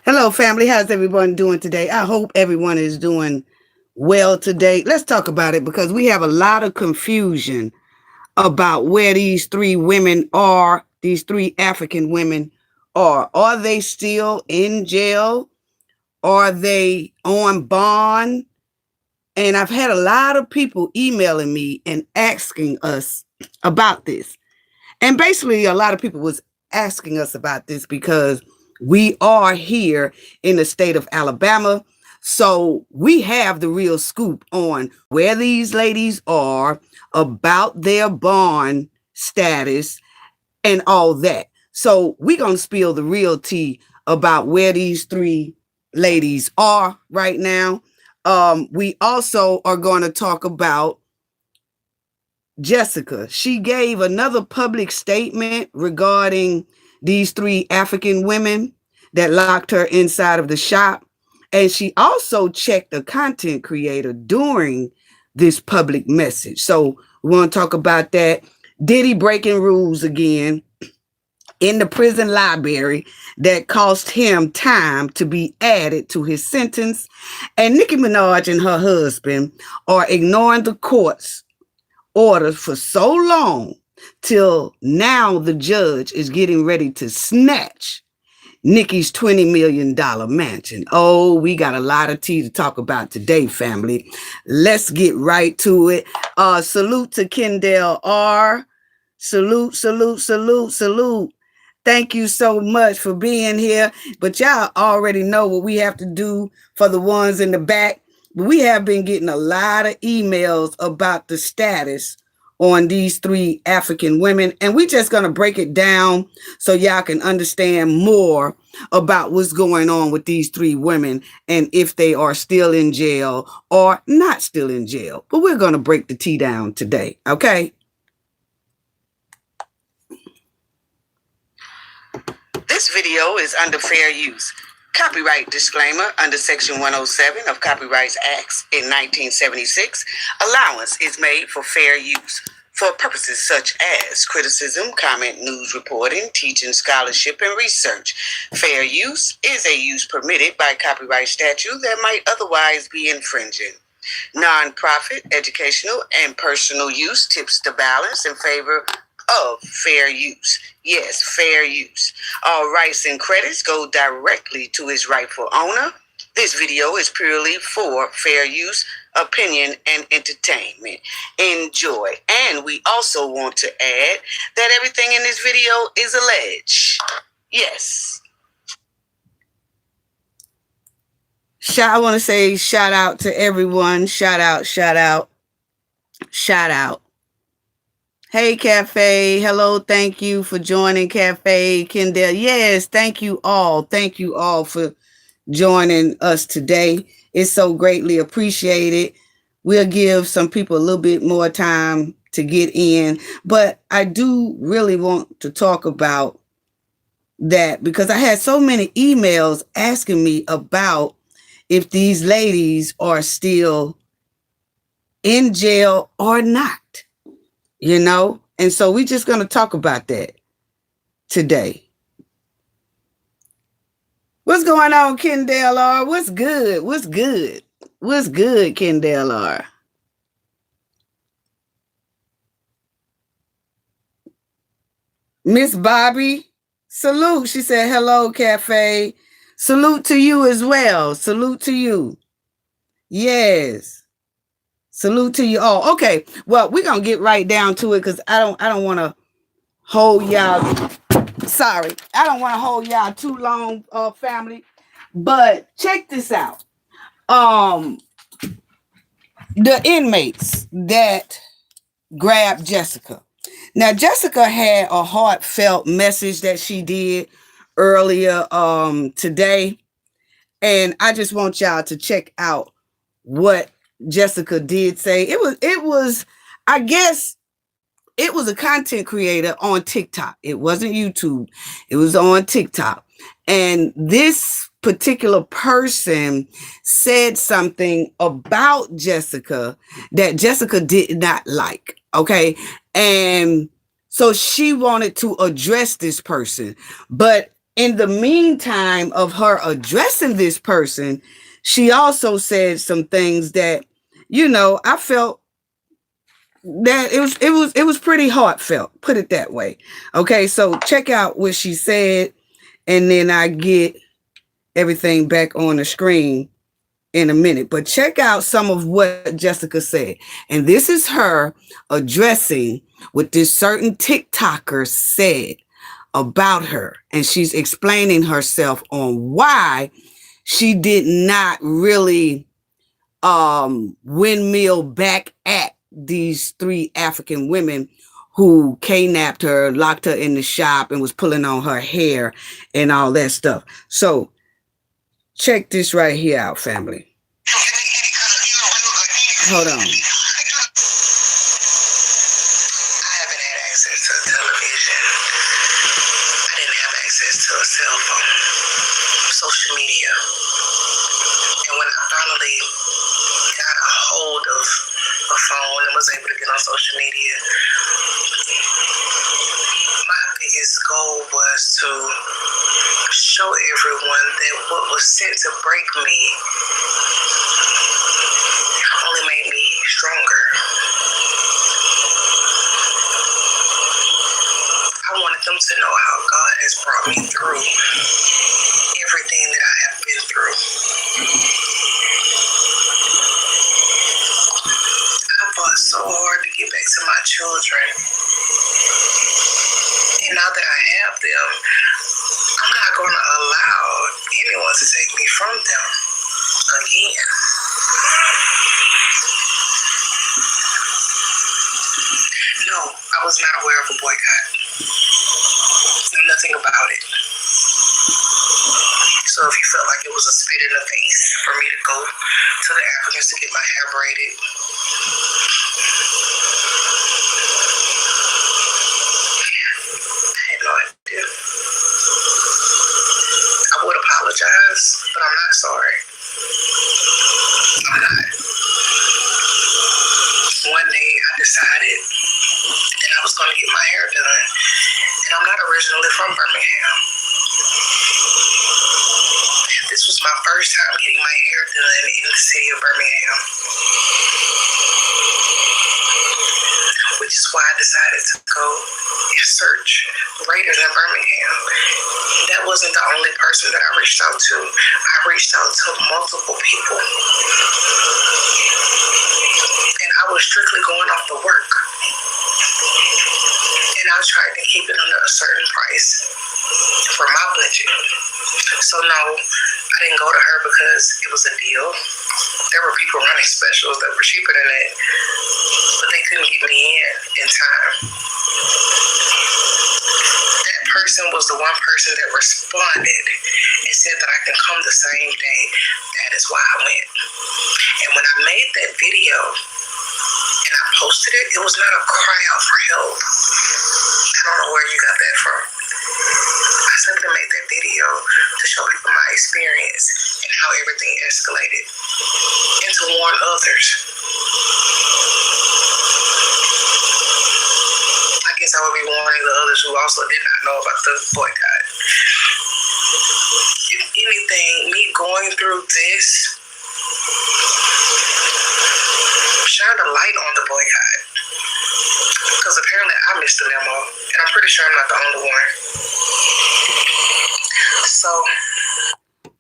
Hello, family. How's everyone doing today? I hope everyone is doing well today. Let's talk about it because we have a lot of confusion about where these three women are, these three African women are. Are they still in jail? Are they on bond? And I've had a lot of people emailing me and asking us about this. And basically, a lot of people was asking us about this because we are here in the state of Alabama. So we have the real scoop on where these ladies are, about their bond status, and all that. So we're going to spill the real tea about where these three ladies are right now. We also are going to talk about Jessica. She gave another public statement regarding these three African women that locked her inside of the shop. And she also checked a content creator during this public message. So we want to talk about that. Diddy breaking rules again in the prison library that cost him time to be added to his sentence. And Nicki Minaj and her husband are ignoring the court's orders for so long till now the judge is getting ready to snatch Nikki's $20 million mansion. Oh, we got a lot of tea to talk about today, family. Let's get right to it. Salute to Kendall R. Salute, salute, salute, salute. Thank you so much for being here. But y'all already know what we have to do for the ones in the back. We have been getting a lot of emails about the status on these three African women. And we're just going to break it down so y'all can understand more about what's going on with these three women and if they are still in jail or not still in jail. But we're going to break the tea down today, okay? This video is under fair use. Copyright disclaimer under Section 107 of Copyrights Acts in 1976. Allowance is made for fair use for purposes such as criticism, comment, news reporting, teaching, scholarship, and research. Fair use is a use permitted by copyright statute that might otherwise be infringing. Non-profit, educational, and personal use tips the balance in favor of fair use. Yes, fair use. All rights and credits go directly to its rightful owner. This video is purely for fair use, opinion, and entertainment. Enjoy. And we also want to add that everything in this video is alleged. Yes. I want to say shout out to everyone. Shout out, shout out, shout out. Hey, Cafe. Hello. Thank you for joining, Cafe. Kendall. Yes, thank you all. Thank you all for joining us today. It's so greatly appreciated. We'll give some people a little bit more time to get in, but I do really want to talk about that because I had so many emails asking me about if these ladies are still in jail or not. You know, and so we're just going to talk about that today. What's going on, Kendall R? What's good? What's good? What's good, Kendall R? Miss Bobby, salute. She said, hello, Cafe. Salute to you as well. Salute to you. Yes. Salute to you all. Okay, well, we're gonna get right down to it because I don't want to hold y'all. Sorry, I don't want to hold y'all too long, family. But check this out. The inmates that grabbed Jessica. Now, Jessica had a heartfelt message that she did earlier today, and I just want y'all to check out what Jessica did say. It was, I guess it was a content creator on TikTok. It wasn't YouTube. It was on TikTok. And this particular person said something about Jessica that Jessica did not like. Okay. And so she wanted to address this person, but In the meantime of her addressing this person, she also said some things that, I felt that it was pretty heartfelt, put it that way. Okay, so check out what she said, and then I get everything back on the screen in a minute. But check out some of what Jessica said. And this is her addressing what this certain TikToker said about her. And she's explaining herself on why she did not really windmill back at these three African women who kidnapped her, locked her in the shop, and was pulling on her hair and all that stuff. So check this right here out, family. Hold on. I haven't had access to television. I didn't have access to a cell phone, social media. And when I finally got a hold of a phone and was able to get on social media, my biggest goal was to show everyone that what was sent to break me only made me stronger. I wanted them to know how God has brought me through everything that I have been through. I fought so hard to get back to my children. And now that I have them, I'm not going to allow anyone to take me from them again. No, I was not aware of a boycott. Nothing about it. So if you felt like it was a spit in the face for me to go to the Africans to get my hair braided, I had no idea. I would apologize, but I'm not sorry. I'm not. One day I decided that I was going to get my hair done. And I'm not originally from Birmingham. This was my first time getting my hair done in the city of Birmingham, which is why I decided to go and search Braiders in Birmingham. That wasn't the only person that I reached out to. I reached out to multiple people. And I was strictly going off the work. And I tried to keep it under a certain price for my budget. So no, I didn't go to her because it was a deal. There were people running specials that were cheaper than that, but they couldn't get me in time. That person was the one person that responded and said that I can come the same day. That is why I went. And when I made that video and I posted it, it was not a cry out for help. I don't know where you got that from. I simply made that video to show people my experience and how everything escalated, and to warn others. I guess I would be warning the others who also did not know about the boycott. If anything, me going through this shined a light on the boycott. Because apparently I missed the memo, and I'm pretty sure I'm not the only one.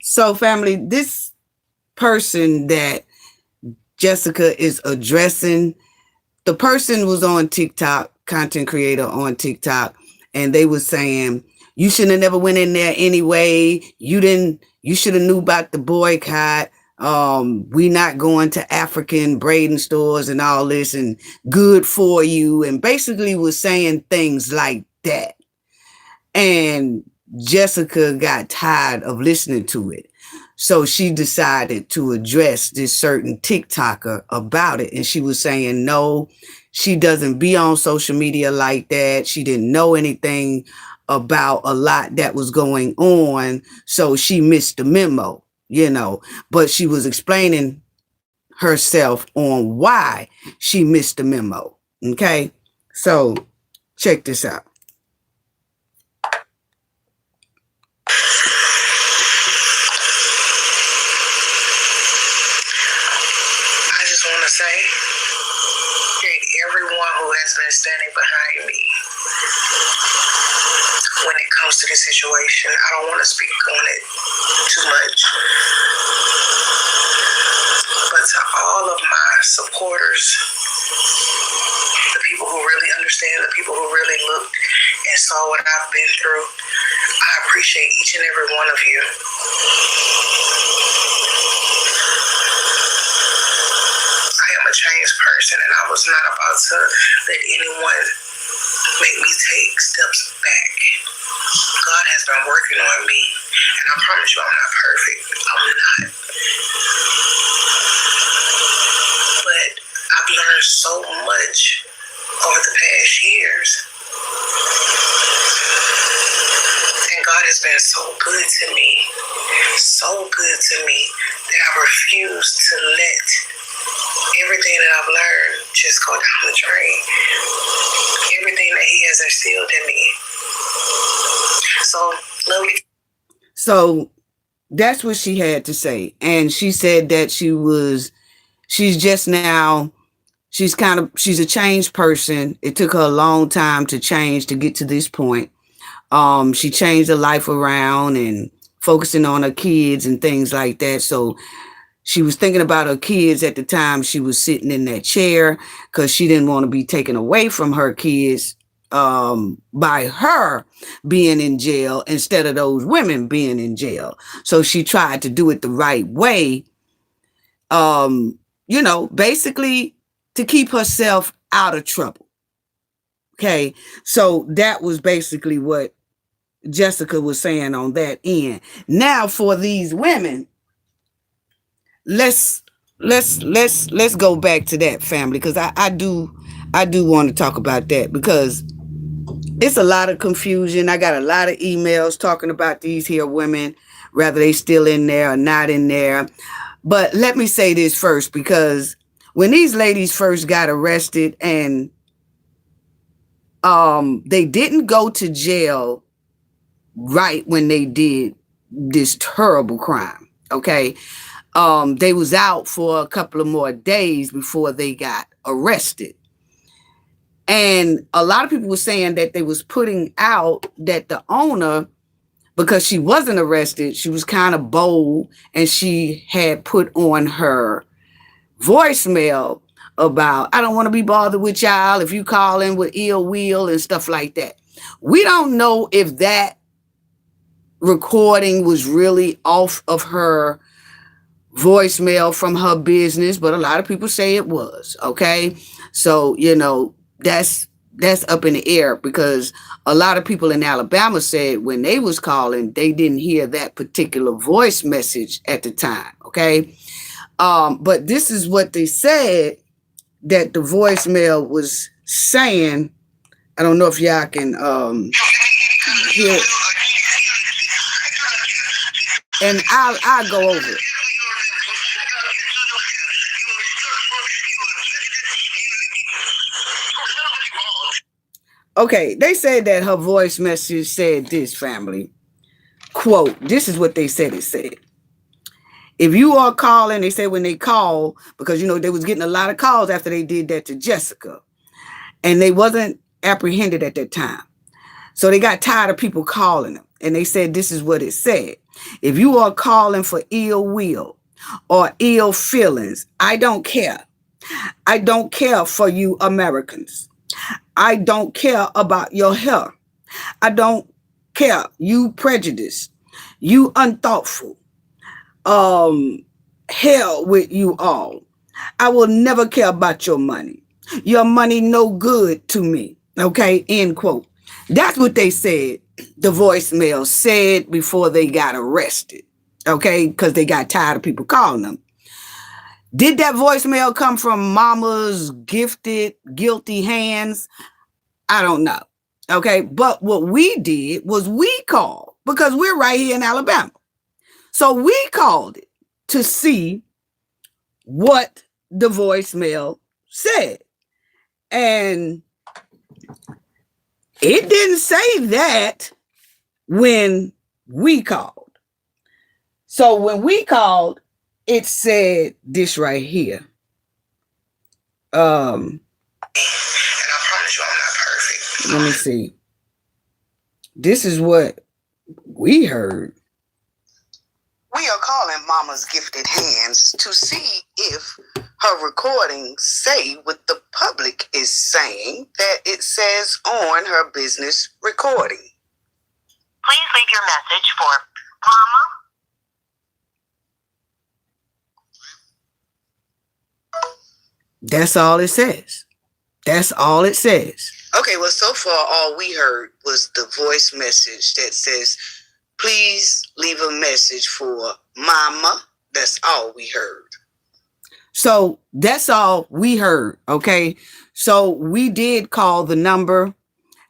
So family, this person that Jessica is addressing, the person was on TikTok, content creator on TikTok, and they were saying, you shouldn't have never went in there anyway. You should have knew about the boycott. We not going to African braiding stores and all this, and good for you, and basically was saying things like that. And Jessica got tired of listening to it. So she decided to address this certain TikToker about it. And she was saying, no, she doesn't be on social media like that. She didn't know anything about a lot that was going on. So she missed the memo, but she was explaining herself on why she missed the memo. Okay. So check this out. comes to this situation. I don't want to speak on it too much. But to all of my supporters, the people who really understand, the people who really looked and saw what I've been through, I appreciate each and every one of you. I am a changed person, and I was not about to let anyone make me take steps back. God has been working on me, and I promise you I'm not perfect. I'm not. But I've learned so much over the past years. And God has been so good to me, that I refuse to let everything that I've learned just go down the drain. Everything that He has instilled in me. So, lovely. So that's what she had to say. And she said that she's just now, she's a changed person. It took her a long time to change to get to this point. She changed her life around and focusing on her kids and things like that. So she was thinking about her kids at the time she was sitting in that chair, because she didn't want to be taken away from her kids by her being in jail instead of those women being in jail. So she tried to do it the right way, basically to keep herself out of trouble. Okay. So that was basically what Jessica was saying on that end. Now for these women, let's go back to that, family, because I do want to talk about that, because it's a lot of confusion. I got a lot of emails talking about these here women, whether they still in there or not in there. But let me say this first, because when these ladies first got arrested and they didn't go to jail right when they did this terrible crime, okay? They was out for a couple of more days before they got arrested. And a lot of people were saying that they was putting out that the owner, because she wasn't arrested, she was kind of bold, and she had put on her voicemail about, I don't want to be bothered with y'all if you call in with ill will and stuff like that. We don't know if that recording was really off of her voicemail from her business, but a lot of people say it was. Okay. So, that's up in the air, because a lot of people in Alabama said when they was calling, they didn't hear that particular voice message at the time. Okay. But this is what they said that the voicemail was saying. I don't know if y'all can hear it. And I'll go over it. Okay, they said that her voice message said this, family. Quote, this is what they said it said. If you are calling, they said when they call, because, they was getting a lot of calls after they did that to Jessica. And they wasn't apprehended at that time. So they got tired of people calling them. And they said this is what it said. If you are calling for ill will or ill feelings, I don't care. I don't care for you Americans. I don't care about your hair. I don't care. You prejudiced. You unthoughtful. Hell with you all. I will never care about your money. Your money no good to me. Okay, end quote. That's what they said. The voicemail said before they got arrested. Okay, because they got tired of people calling them. Did that voicemail come from mama's gifted, guilty hands? I don't know. Okay. But what we did was we called, because we're right here in Alabama. So we called it to see what the voicemail said. And it didn't say that when we called. So when we called, it said this right here. And I promise you I'm not perfect. Let me see. This is what we heard. We are calling Mama's Gifted Hands to see if her recordings say what the public is saying that it says on her business recording. Please leave your message for Mama. That's all it says. That's all it says. Okay, well, so far all we heard was the voice message that says, please leave a message for Mama. That's all we heard. So that's all we heard. Okay. So we did call the number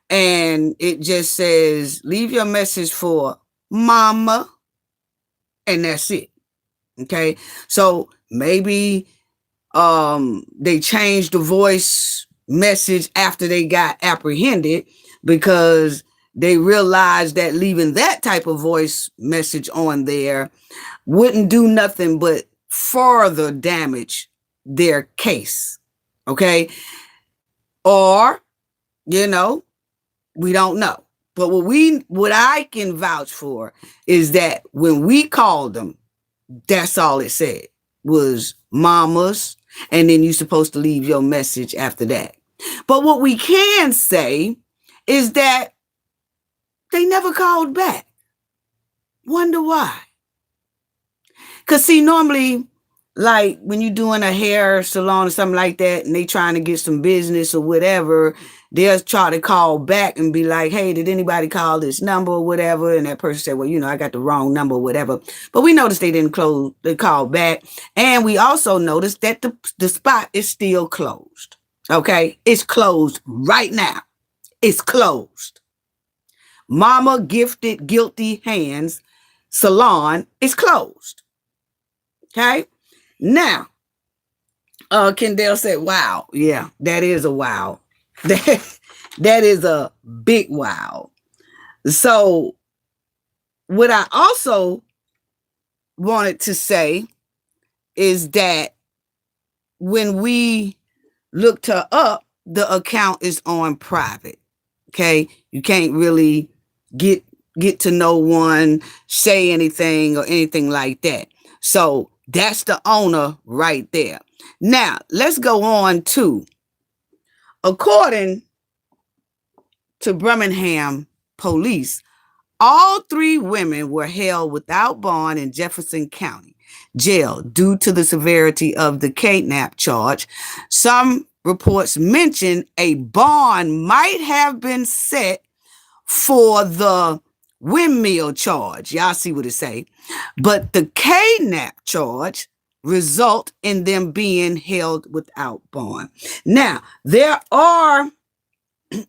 and it just says, leave your message for Mama. And that's it. Okay. So maybe they changed the voice message after they got apprehended because they realized that leaving that type of voice message on there wouldn't do nothing but further damage their case. Okay. Or, we don't know. But what I can vouch for is that when we called them, that's all it said was Mamas. And then you're supposed to leave your message after that. But what we can say is that they never called back. Wonder why? Because see, normally, like when you're doing a hair salon or something like that, and they trying to get some business or whatever, they'll try to call back and be like, hey, did anybody call this number or whatever? And that person said, well, I got the wrong number or whatever. But we noticed they didn't close, they called back. And we also noticed that the spot is still closed. Okay. It's closed right now. It's closed. Mama Gifted Guilty Hands Salon is closed. Okay. Now, Kendall said, wow. Yeah, that is a wow. That is a big wow. So what I also wanted to say is that when we looked her up, the account is on private. Okay. You can't really get to no one, say anything or anything like that. So that's the owner right there. Now, let's go on to, according to Birmingham police, all three women were held without bond in Jefferson County jail due to the severity of the kidnap charge. Some reports mention a bond might have been set for the windmill charge. Y'all see what it say. But the kidnap charge result in them being held without bond. Now, there are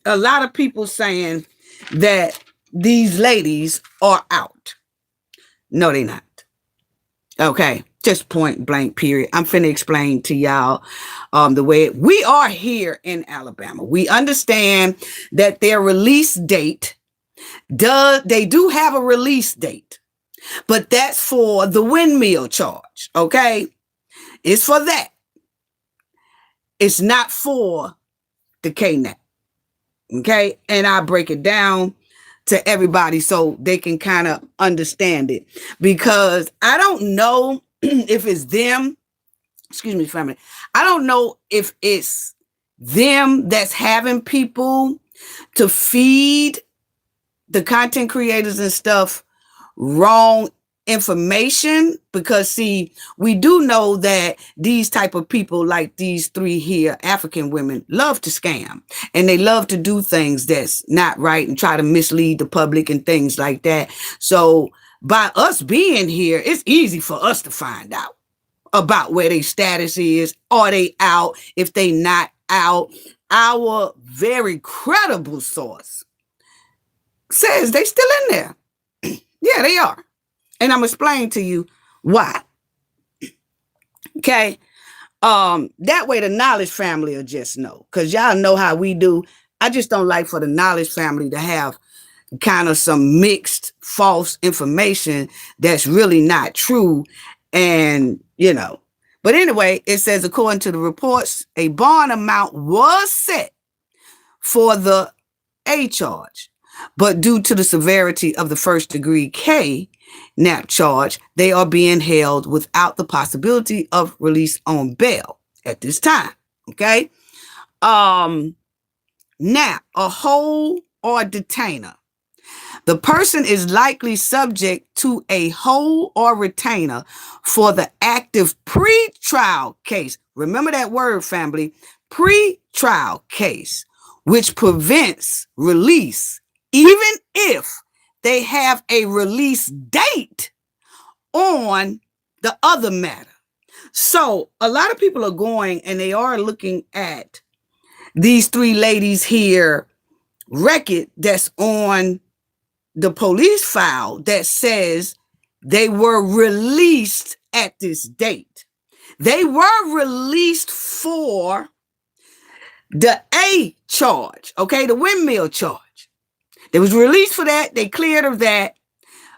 a lot of people saying that these ladies are out. No, they're not. Okay, just point blank period. I'm finna explain to y'all the way we are here in Alabama. We understand that their release date, they do have a release date, but that's for the windmill charge. Okay, it's for that. It's not for the kidnap. Okay, and I break it down to everybody so they can kind of understand it, because I don't know if it's them. Excuse me, family. I don't know if it's them that's having people to feed the content creators and stuff wrong information, because see, we do know that these type of people like these three here African women love to scam, and they love to do things that's not right and try to mislead the public and things like that. So by us being here, it's easy for us to find out about where their status is. Are they out? If they not out, our very credible source says they still in there. Yeah, they are. And I'm explaining to you why. Okay. That way the Knowledge family will just know. Because y'all know how we do. I just don't like for the Knowledge family to have kind of some mixed false information that's really not true. And, But anyway, it says, according to the reports, a bond amount was set for the A charge. but due to the severity of the first-degree kidnap charge, they are being held without the possibility of release on bail at this time. Okay. Now, a hold or detainer. The person is likely subject to a hold or retainer for the active pretrial case. Remember that word, family. Pretrial case, which prevents release, even if they have a release date on the other matter. So a lot of people are going and they are looking at these three ladies here record that's on the police file that says they were released at this date. They were released for the A charge, okay, the windmill charge. They was released for that. They cleared of that,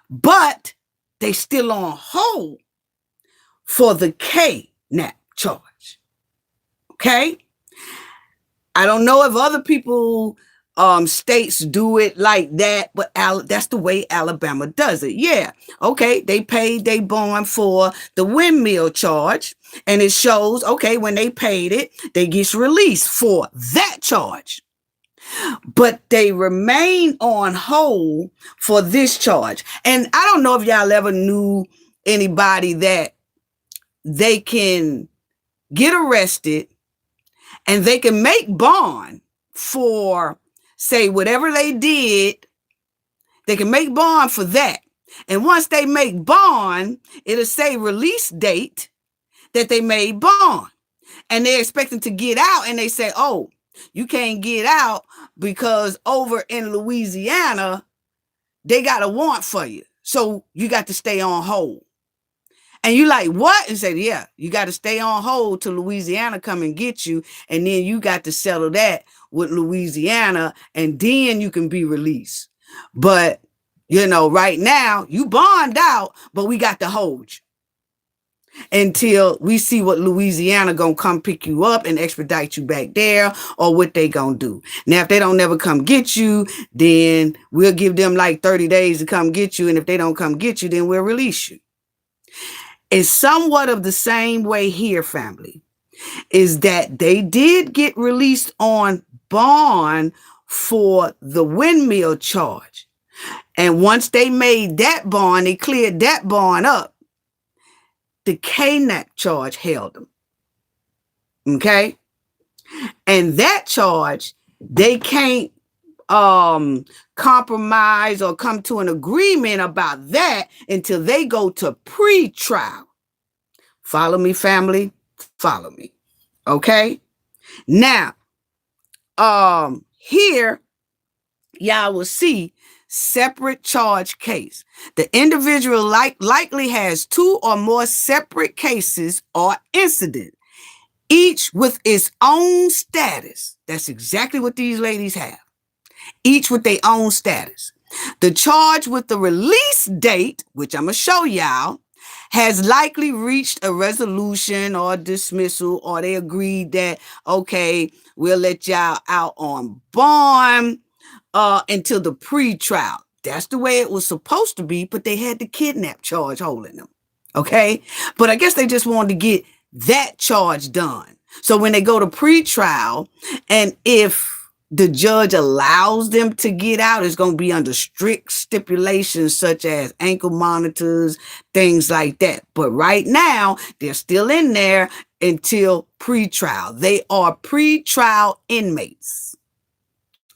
but they still on hold for the kidnap charge. Okay. I don't know if other people states do it like that, but that's the way Alabama does it. Yeah. Okay. They paid their bond for the windmill charge, and it shows, okay, when they paid it, they get released for that charge. But they remain on hold for this charge. And I don't know if y'all ever knew anybody that they can get arrested and they can make bond for, say, whatever they did. They can make bond for that. And once they make bond, it'll say release date that they made bond. And they're expecting to get out, and they say, oh, you can't get out because over in Louisiana, they got a warrant for you. So you got to stay on hold. And you like, what? And say, yeah, you got to stay on hold till Louisiana come and get you. And then you got to settle that with Louisiana, and then you can be released. But, right now, you bond out, but we got to hold you until we see what Louisiana gonna come pick you up and expedite you back there, or what they gonna do. Now, if they don't never come get you, then we'll give them like 30 days to come get you. And if they don't come get you, then we'll release you. It's somewhat of the same way here, family, is that they did get released on bond for the windmill charge. And once they made that bond, they cleared that bond up, the kidnap charge held them. Okay? And that charge, they can't compromise or come to an agreement about that until they go to pretrial. Follow me, family. Follow me. Okay? Now, here, y'all will see separate charge case. The individual likely has two or more separate cases or incidents, each with its own status. That's exactly what these ladies have. Each with their own status. The charge with the release date, which I'm going to show y'all, has likely reached a resolution or dismissal, or they agreed that, okay, we'll let y'all out on bond until the pre-trial. That's the way it was supposed to be, but they had the kidnap charge holding them. Okay? But I guess they just wanted to get that charge done. So when they go to pre-trial, and if the judge allows them to get out, it's going to be under strict stipulations such as ankle monitors, things like that. But right now, they're still in there until pre-trial. They are pre-trial inmates.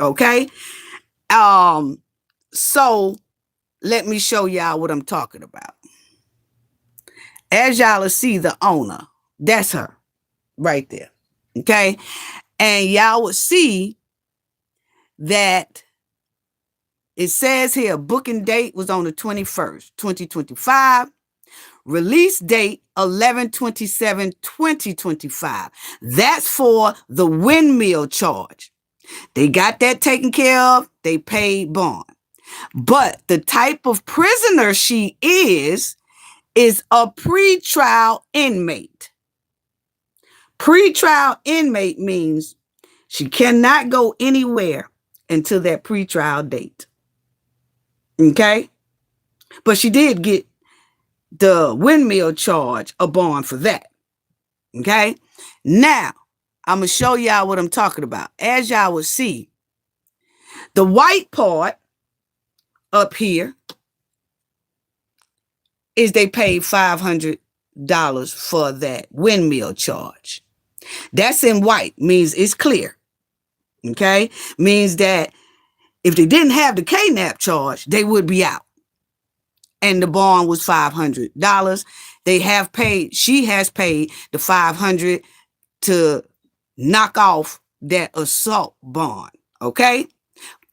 Okay? So let me show y'all what I'm talking about. As y'all will see, the owner, that's her right there. Okay? And y'all will see that it says here, booking date was on the 21st, 2025. Release date 11/27/2025. That's for the windmill charge. They got that taken care of. They paid bond. But the type of prisoner she is a pretrial inmate. Pretrial inmate means she cannot go anywhere until that pretrial date. Okay? But she did get the windmill charge, a bond for that. Okay? Now, I'm going to show y'all what I'm talking about. As y'all will see, the white part up here is they paid $500 for that windmill charge. That's in white, means it's clear. Okay? Means that if they didn't have the KNAP charge, they would be out. And the bond was $500. She has paid the $500 to knock off that assault bond. Okay?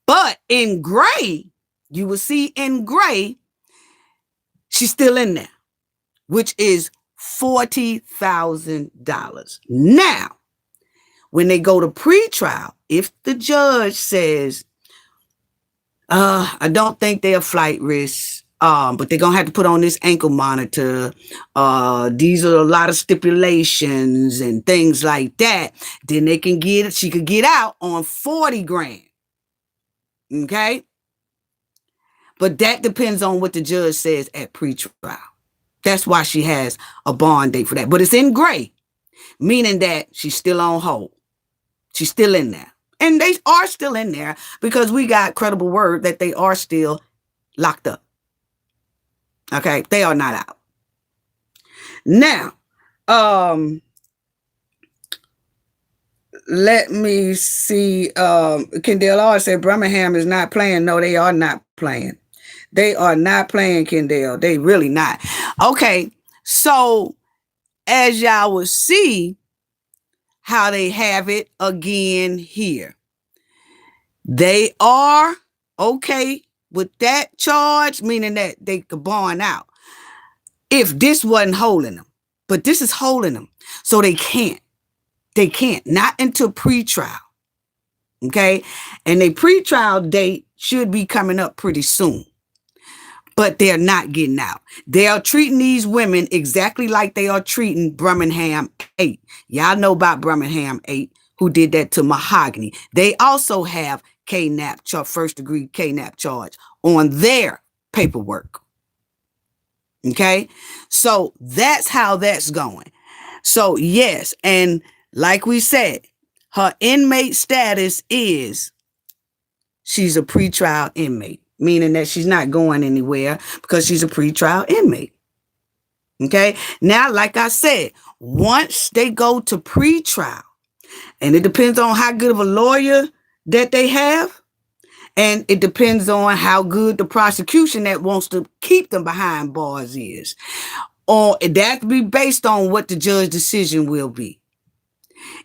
But in gray, you will see in gray, she's still in there, which is $40,000. Now, when they go to pretrial, if the judge says, I don't think they're flight risks, but they're going to have to put on this ankle monitor. These are a lot of stipulations and things like that. Then she could get out on 40 grand. Okay? But that depends on what the judge says at pretrial. That's why she has a bond date for that. But it's in gray, meaning that she's still on hold. She's still in there. And they are still in there because we got credible word that they are still locked up. Okay, they are not out. Now, let me see. Kendall R said Birmingham is not playing. No, they are not playing. They are not playing, Kendall. They really not. Okay, so as y'all will see how they have it again here. They are okay with that charge, meaning that they could bond out. If this wasn't holding them, but this is holding them. So they can't. They can't. Not until pretrial. Okay? And a pretrial date should be coming up pretty soon. But they're not getting out. They are treating these women exactly like they are treating Birmingham 8. Y'all know about Birmingham 8, who did that to Mahogany. They also have KNAP, first degree KNAP charge on their paperwork. Okay? So that's how that's going. So yes, and like we said, her inmate status is she's a pretrial inmate, meaning that she's not going anywhere because she's a pretrial inmate. Okay? Now, like I said, once they go to pretrial, and it depends on how good of a lawyer that they have, and it depends on how good the prosecution that wants to keep them behind bars is. Or that will be based on what the judge's decision will be.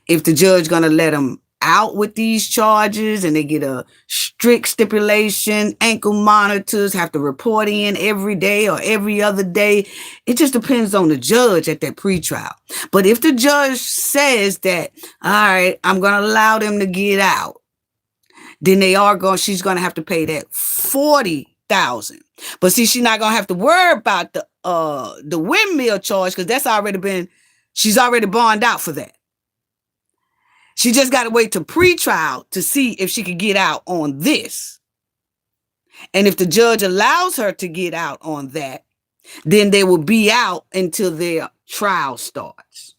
If the judge going to let them out with these charges and they get a strict stipulation, ankle monitors, have to report in every day or every other day, it just depends on the judge at that pretrial. But if the judge says that, all right, I'm going to allow them to get out, then she's going to have to pay that $40,000. But see, she's not going to have to worry about the windmill charge because she's already bonded out for that. She just got to wait to pretrial to see if she could get out on this. And if the judge allows her to get out on that, then they will be out until their trial starts.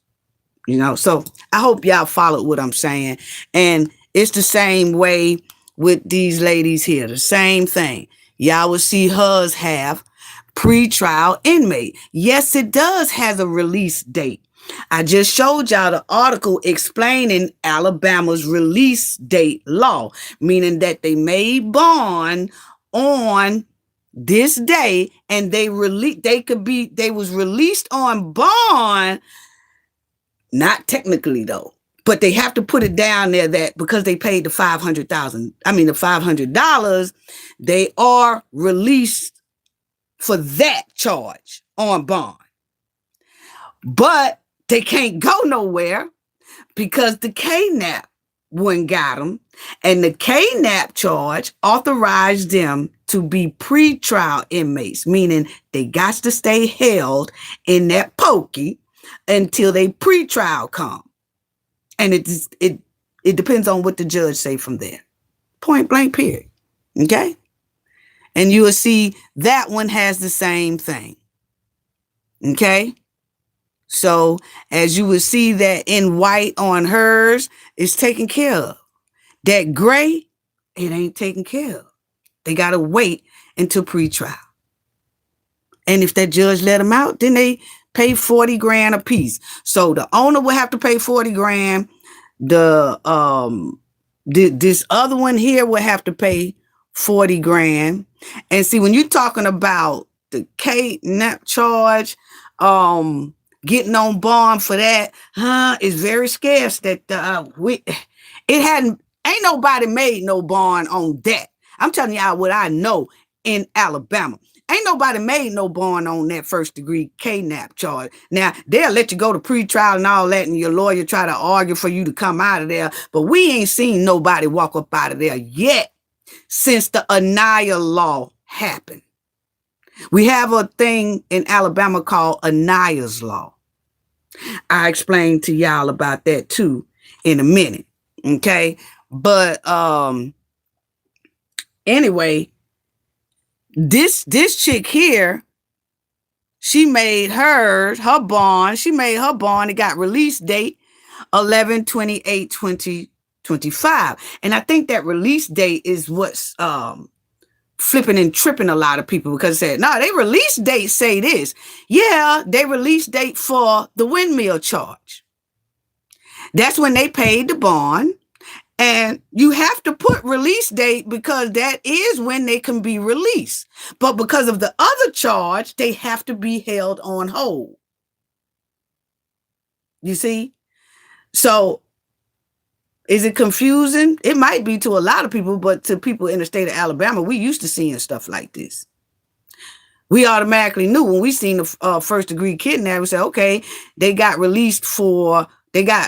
So I hope y'all followed what I'm saying. And it's the same way with these ladies here. The same thing. Y'all will see hers have pretrial inmate. Yes, it does has a release date. I just showed y'all the article explaining Alabama's release date law, meaning that they made bond on this day and they was released on bond, not technically though, but they have to put it down there that because they paid the $500, they are released for that charge on bond. But they can't go nowhere because the KNAP one got them, and the KNAP charge authorized them to be pretrial inmates, meaning they got to stay held in that pokey until they pretrial come. And it depends on what the judge say from there. Point blank, period. Okay? And you will see that one has the same thing. Okay. So as you will see that in white on hers, it's taken care of. That gray, it ain't taken care of. They got to wait until pretrial. And if that judge let them out, then they pay 40 grand a piece. So the owner will have to pay 40 grand. This other one here will have to pay 40 grand. And see, when you're talking about the kidnap charge, getting on bond for that, it's very scarce. That ain't nobody made no bond on that. I'm telling y'all what I know in Alabama. Ain't nobody made no bond on that first degree kidnap charge. Now, they'll let you go to pretrial and all that, and your lawyer try to argue for you to come out of there. But we ain't seen nobody walk up out of there yet since the Anaya law happened. We have a thing in Alabama called Anaya's law. I explain to y'all about that too in a minute. Okay. But anyway, this chick here, she made her bond. She made her bond. It got release date 11/28/2025. And I think that release date is what's flipping and tripping a lot of people, because they said, no, they release date say this. Yeah, they release date for the windmill charge. That's when they paid the bond. And you have to put release date because that is when they can be released. But because of the other charge, they have to be held on hold. You see? So is it confusing? It might be to a lot of people, but to people in the state of Alabama, we used to seeing stuff like this. We automatically knew when we seen the first degree kidnapping, we said, okay, they got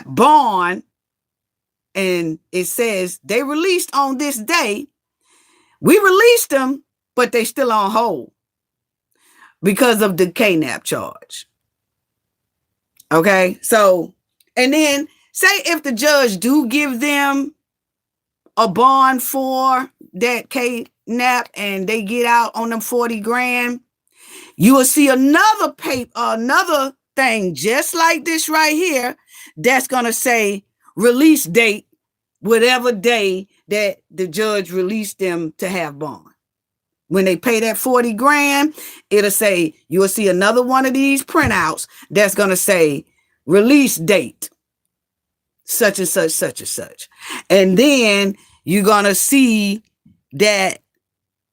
bond. And it says they released on this day. We released them, but they still on hold because of the kidnap charge. Okay. So, and then say if the judge do give them a bond for that kidnap and they get out on them 40 grand, you will see another thing just like this right here that's going to say release date, whatever day that the judge released them to have bond. When they pay that 40 grand, it'll say, you will see another one of these printouts that's going to say release date, such and such, such and such. And then you're going to see that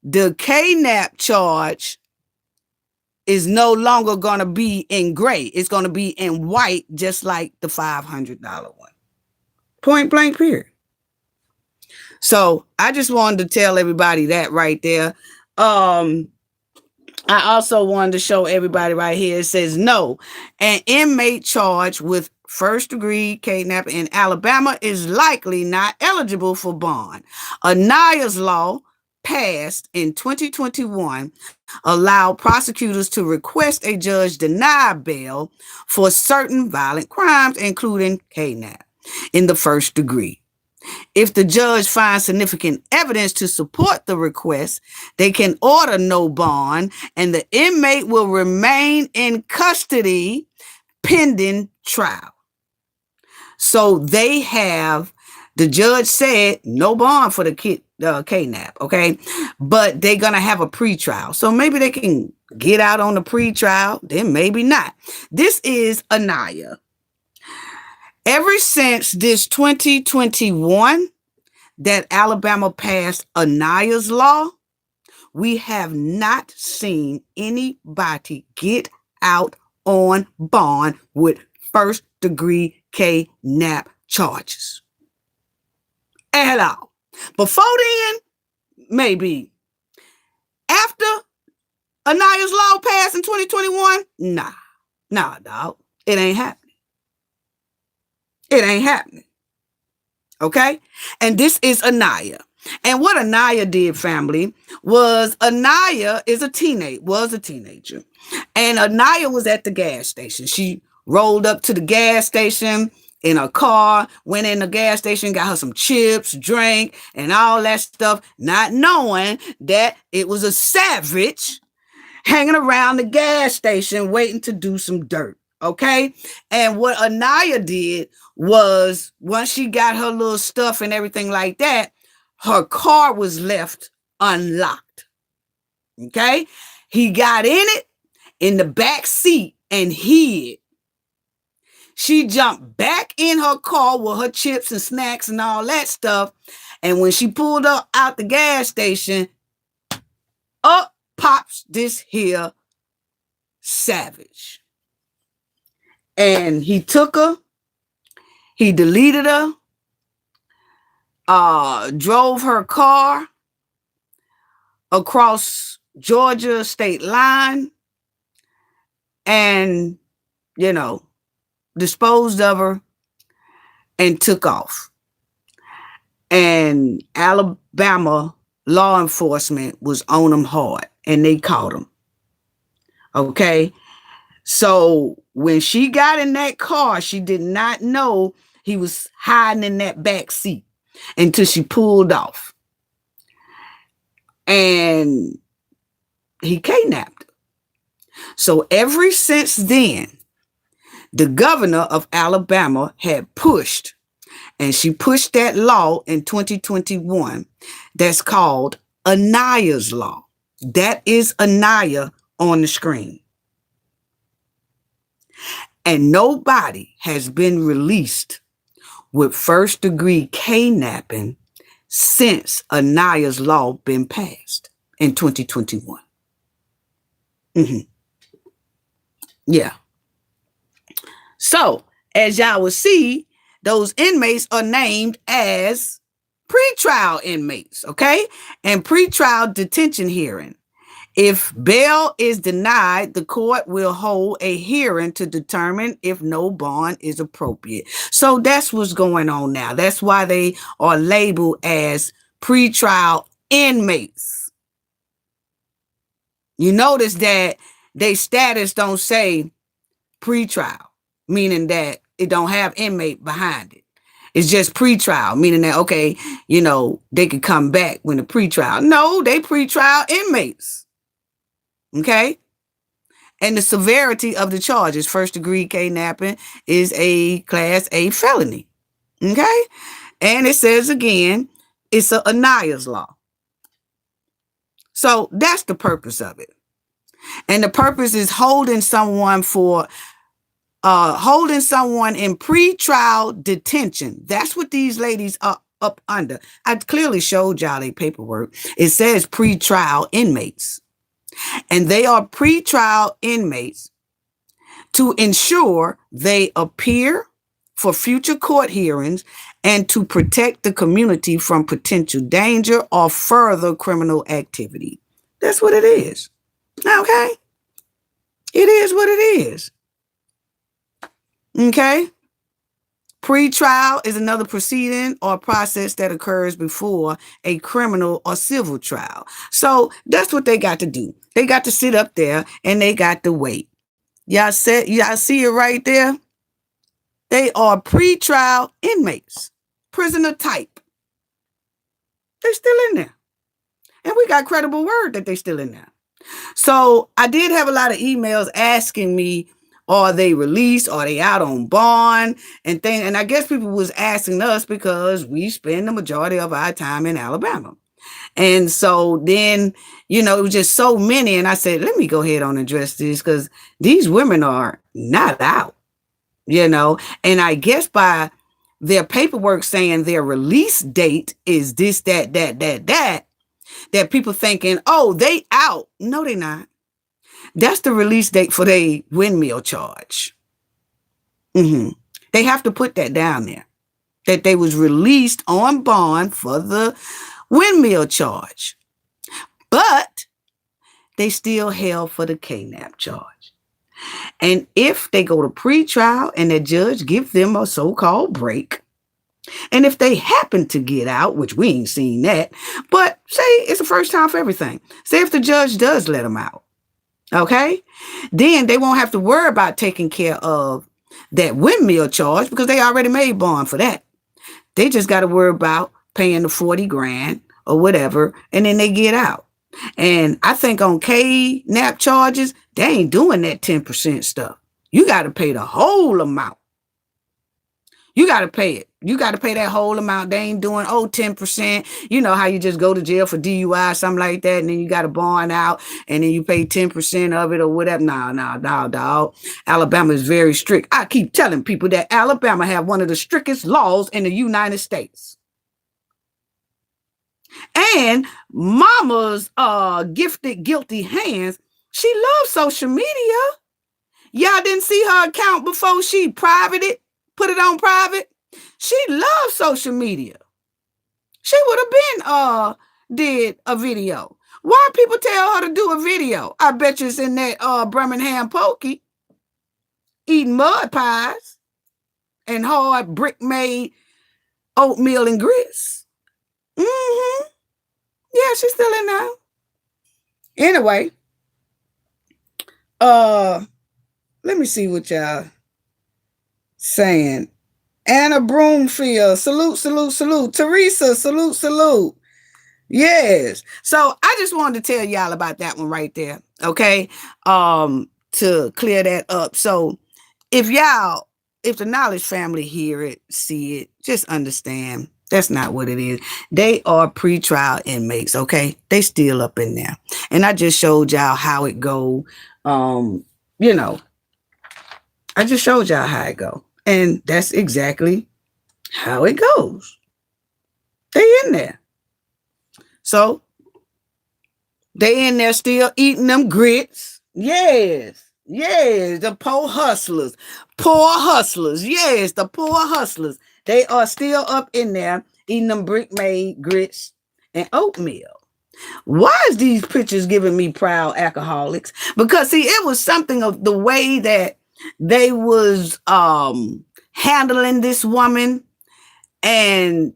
the kidnap charge is no longer going to be in gray. It's going to be in white, just like the $500 one. Point blank, period. So I just wanted to tell everybody that right there. I also wanted to show everybody right here. It says, no, an inmate charged with first degree kidnapping in Alabama is likely not eligible for bond. Anaya's law, passed in 2021, allowed prosecutors to request a judge deny bail for certain violent crimes, including kidnapping in the first degree. If the judge finds significant evidence to support the request, they can order no bond, and the inmate will remain in custody pending trial. So the judge said no bond for the kidnap, okay? But they're going to have a pretrial. So maybe they can get out on the pretrial, then maybe not. This is Anaya. Ever since this 2021 that Alabama passed Anaya's law, we have not seen anybody get out on bond with first degree kidnap charges at all. Before then, maybe. After Anaya's law passed in 2021, nah, dog. It ain't happening. It ain't happening. Okay? And this is Anaya. And what Anaya did, family, was Anaya was a teenager. And Anaya was at the gas station. She rolled up to the gas station in a car, went in the gas station, got her some chips, drink, and all that stuff, not knowing that it was a savage hanging around the gas station waiting to do some dirt. Okay. And what Anaya did was, once she got her little stuff and everything like that, her car was left unlocked. Okay. He got in it in the back seat and hid. She jumped back in her car with her chips and snacks and all that stuff. And when she pulled up out the gas station, up pops this here savage. And he took her, he deleted her, drove her car across Georgia state line, and, disposed of her and took off. And Alabama law enforcement was on them hard, and they caught him. Okay. So when she got in that car, she did not know he was hiding in that back seat until she pulled off. And he kidnapped her. So ever since then, the governor of Alabama had pushed, and she pushed that law in 2021 that's called Anaya's Law. That is Anaya on the screen. And nobody has been released with first-degree kidnapping since Anaya's Law been passed in 2021. Yeah. So, as y'all will see, those inmates are named as pretrial inmates, okay? And pretrial detention hearing. If bail is denied, the court will hold a hearing to determine if no bond is appropriate. So that's what's going on now. That's why they are labeled as pretrial inmates. You notice that their status don't say pretrial, meaning that it don't have inmate behind it. It's just pretrial, meaning that, okay, they could come back when the pretrial. No, they pretrial inmates. Okay. And the severity of the charges, first degree kidnapping, is a class A felony. Okay. And it says again, it's a Anaya's Law. So that's the purpose of it. And the purpose is holding someone in pretrial detention. That's what these ladies are up under. I clearly showed y'all their paperwork. It says pretrial inmates. And they are pretrial inmates to ensure they appear for future court hearings and to protect the community from potential danger or further criminal activity. That's what it is. Okay? It is what it is. Okay? Pretrial is another proceeding or process that occurs before a criminal or civil trial. So that's what they got to do. They got to sit up there and they got to wait. Y'all see it right there? They are pretrial inmates, prisoner type. They're still in there. And we got credible word that they're still in there. So I did have a lot of emails asking me, are they released? Are they out on bond and things? And I guess people was asking us because we spend the majority of our time in Alabama. And so then, it was just so many. And I said, let me go ahead on and address this because these women are not out, And I guess by their paperwork saying their release date is this, that people thinking, oh, they out. No, they not. That's the release date for their windmill charge. They have to put that down there, that they was released on bond for the windmill charge. But they still held for the kidnap charge. And if they go to pretrial and the judge give them a so-called break, and if they happen to get out, which we ain't seen that, but say it's the first time for everything. Say if the judge does let them out. Okay, then they won't have to worry about taking care of that windmill charge because they already made bond for that. They just got to worry about paying the 40 grand or whatever, and then they get out. And I think on K-NAP charges, they ain't doing that 10% stuff. You got to pay the whole amount. You got to pay it. You got to pay that whole amount. They ain't doing, 10%. You know how you just go to jail for DUI, something like that, and then you got to bond out, and then you pay 10% of it or whatever. No, dog. Alabama is very strict. I keep telling people that Alabama have one of the strictest laws in the United States. And mama's gifted, guilty hands, she loves social media. Y'all didn't see her account before she privated, put it on private. She loves social media. She would have been did a video. Why people tell her to do a video? I bet you it's in that Birmingham pokey, eating mud pies and hard brick-made oatmeal and grits. Mm-hmm. Yeah, she's still in now. Anyway, let me see what y'all saying. Anna Broomfield, salute. Teresa, salute. Yes. So I just wanted to tell y'all about that one right there. Okay. To clear that up. So if the Knowledge family hear it, see it, just understand that's not what it is. They are pretrial inmates. Okay. They still up in there. And I just showed y'all how it go. I just showed y'all how it go. And that's exactly how it goes. They in there. So they in there still eating them grits. Yes, the poor hustlers. Yes, the poor hustlers. They are still up in there eating them brick-made grits and oatmeal. Why is these pictures giving me proud alcoholics? Because see, it was something of the way that they was handling this woman and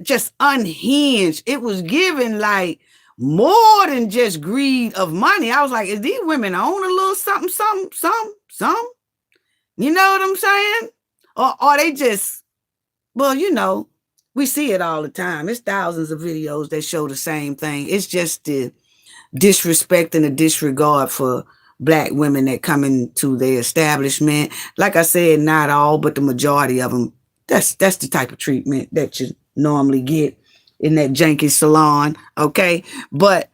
just unhinged. It was given like more than just greed of money. I was like, is these women own a little something? You know what I'm saying? Or are they just, well, we see it all the time. It's thousands of videos that show the same thing. It's just the disrespect and the disregard for Black women that come into the establishment. Like I said, not all, but the majority of them. That's the type of treatment that you normally get in that janky salon. Okay, but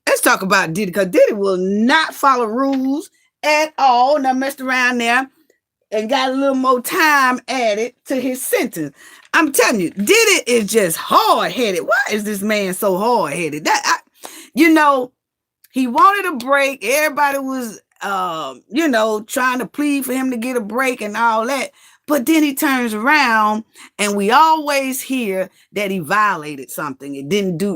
let's talk about Diddy, because Diddy will not follow rules at all. Now messed around there and got a little more time added to his sentence. I'm telling you, Diddy is just hard-headed. Why is this man so hard-headed? He wanted a break. Everybody was, trying to plead for him to get a break and all that. But then he turns around and we always hear that he violated something. It didn't do,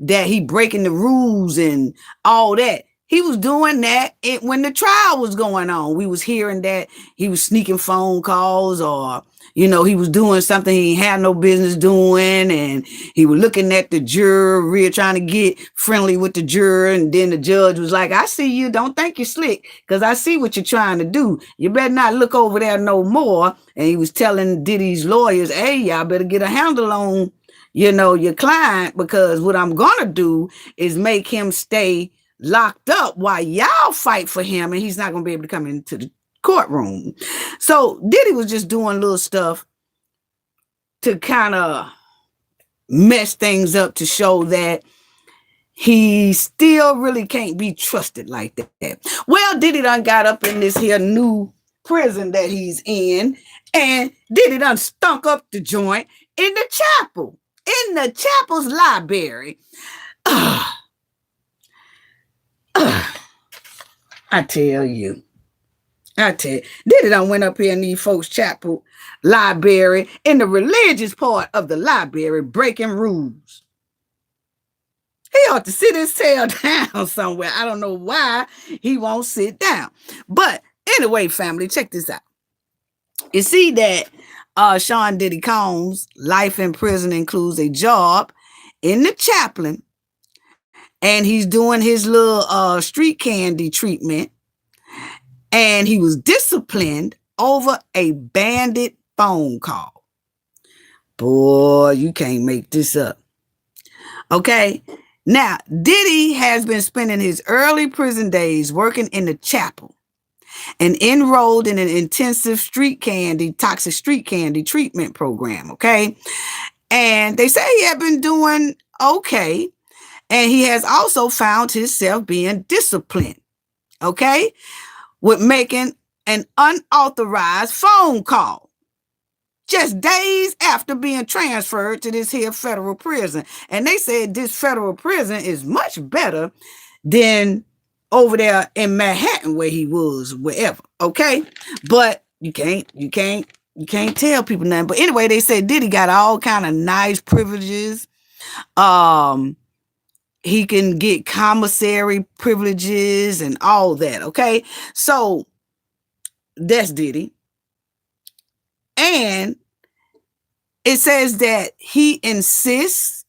that he breaking the rules and all that. He was doing that when the trial was going on. We was hearing that he was sneaking phone calls, or, he was doing something he had no business doing. And he was looking at the jury, trying to get friendly with the juror. And then the judge was like, I see you. Don't think you're slick, because I see what you're trying to do. You better not look over there no more. And he was telling Diddy's lawyers, hey, y'all better get a handle on, your client, because what I'm going to do is make him stay locked up while y'all fight for him, and he's not going to be able to come into the courtroom. So Diddy was just doing little stuff to kind of mess things up, to show that he still really can't be trusted like that. Well, Diddy done got up in this here new prison that he's in, and Diddy done stunk up the joint in the chapel's library. I tell you, Diddy done went up here in these folks' chapel library, in the religious part of the library, breaking rules. He ought to sit his tail down somewhere. I don't know why he won't sit down. But anyway, family, check this out. You see that Sean Diddy Combs' life in prison includes a job in the chaplain, and he's doing his little street candy treatment. And he was disciplined over a bandit phone call. Boy, you can't make this up. Okay. Now, Diddy has been spending his early prison days working in the chapel and enrolled in an intensive toxic street candy treatment program. Okay. And they say he had been doing okay. And he has also found himself being disciplined. Okay. With making an unauthorized phone call just days after being transferred to this here federal prison. And they said this federal prison is much better than over there in Manhattan where he was, wherever. Okay. But you can't tell people nothing. But anyway, they said Diddy got all kind of nice privileges. He can get commissary privileges and all that. Okay. So that's Diddy. And it says that he assists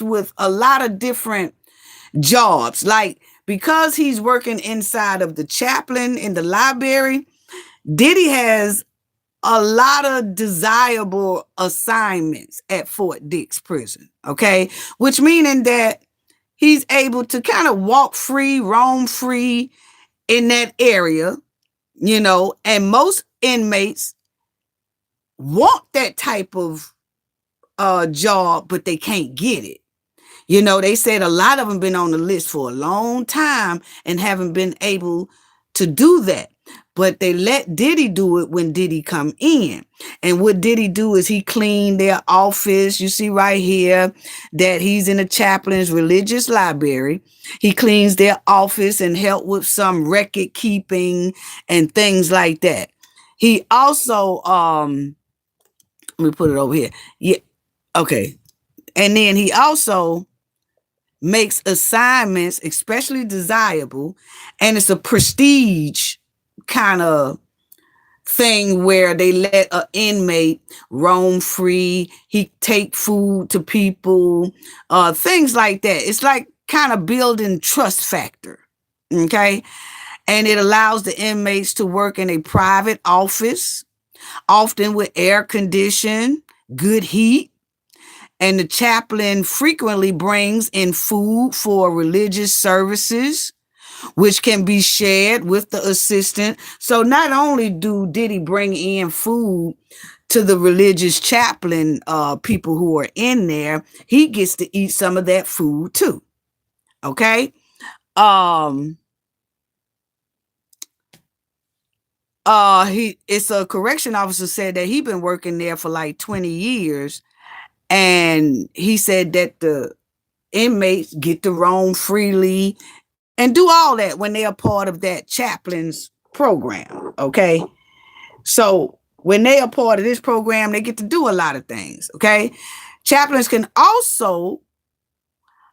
with a lot of different jobs. Like, because he's working inside of the chaplain in the library, Diddy has a lot of desirable assignments at Fort Dix prison. Okay. Which meaning that he's able to kind of walk free, roam free in that area, and most inmates want that type of job, but they can't get it. They said a lot of them been on the list for a long time and haven't been able to do that. But they let Diddy do it when Diddy come in. And what Diddy do is he cleaned their office. You see right here that he's in the chaplain's religious library. He cleans their office and help with some record keeping and things like that. He also, let me put it over here. Yeah. Okay. And then he also makes assignments especially desirable, and it's a prestige kind of thing where they let an inmate roam free. He take food to people, things like that. It's like kind of building trust factor. Okay. And it allows the inmates to work in a private office, often with air condition, good heat. And the chaplain frequently brings in food for religious services, which can be shared with the assistant. So not only did he bring in food to the religious chaplain people who are in there, he gets to eat some of that food too. Okay. It's a correction officer said that he's been working there for like 20 years. And he said that the inmates get to roam freely and do all that when they are part of that chaplain's program. Okay. So when they are part of this program, they get to do a lot of things. Okay. Chaplains can also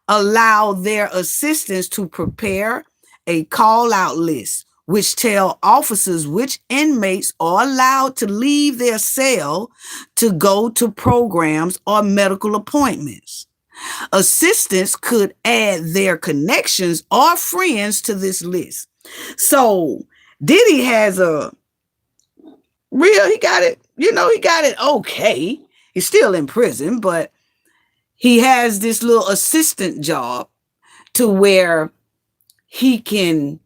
allow their assistants to prepare a call out list, which tell officers which inmates are allowed to leave their cell to go to programs or medical appointments. Assistants could add their connections or friends to this list. So Diddy has he got it okay. He's still in prison, but he has this little assistant job to where he can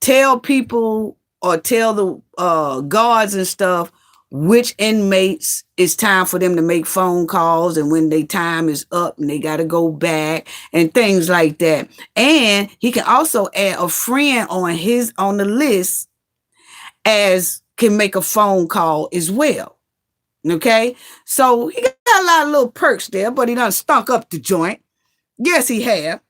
tell people or tell the guards and stuff which inmates it's time for them to make phone calls and when their time is up and they got to go back and things like that. And he can also add a friend on the list as can make a phone call as well. Okay. So he got a lot of little perks there, but he done stunk up the joint. Yes, he have.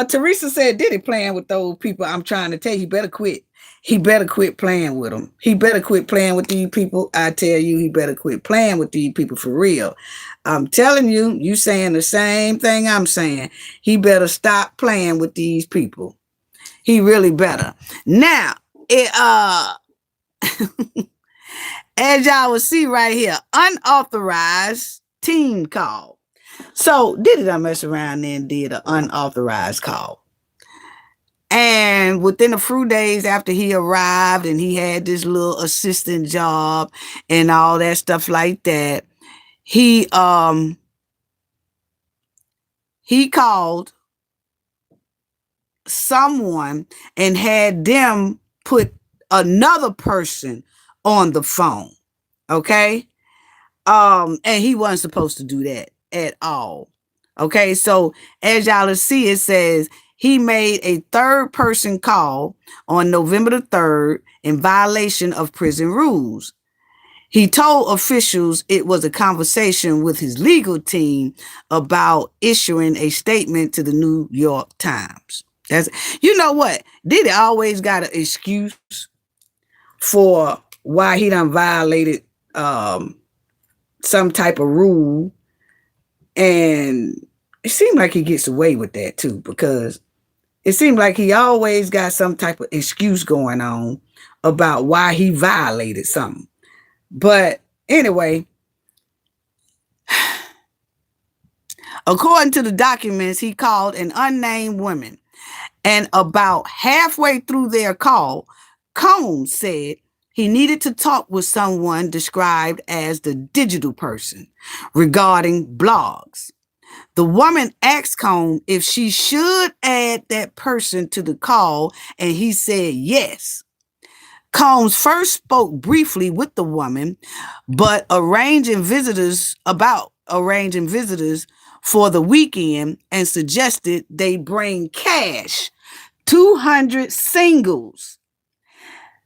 Teresa said, Diddy playing with those people. I'm trying to tell you, he better quit. He better quit playing with them. He better quit playing with these people. I tell you, he better quit playing with these people for real. I'm telling you, you saying the same thing I'm saying. He better stop playing with these people. He really better. Now, as y'all will see right here, unauthorized team call. So Diddy done mess around and did an unauthorized call. And within a few days after he arrived and he had this little assistant job and all that stuff like that, he called someone and had them put another person on the phone. Okay? And he wasn't supposed to do that at all. Okay, so as y'all will see, it says he made a third person call on November the 3rd in violation of prison rules. He told officials it was a conversation with his legal team about issuing a statement to the New York Times. That's, you know what? Diddy always got an excuse for why he done violated some type of rule, and it seemed like he gets away with that too, because it seemed like he always got some type of excuse going on about why he violated something. But anyway, according to the documents, he called an unnamed woman, and about halfway through their call, Combs said he needed to talk with someone described as the digital person regarding blogs. The woman asked Combs if she should add that person to the call, and he said yes. Combs first spoke briefly with the woman, but arranging visitors for the weekend and suggested they bring cash, 200 singles.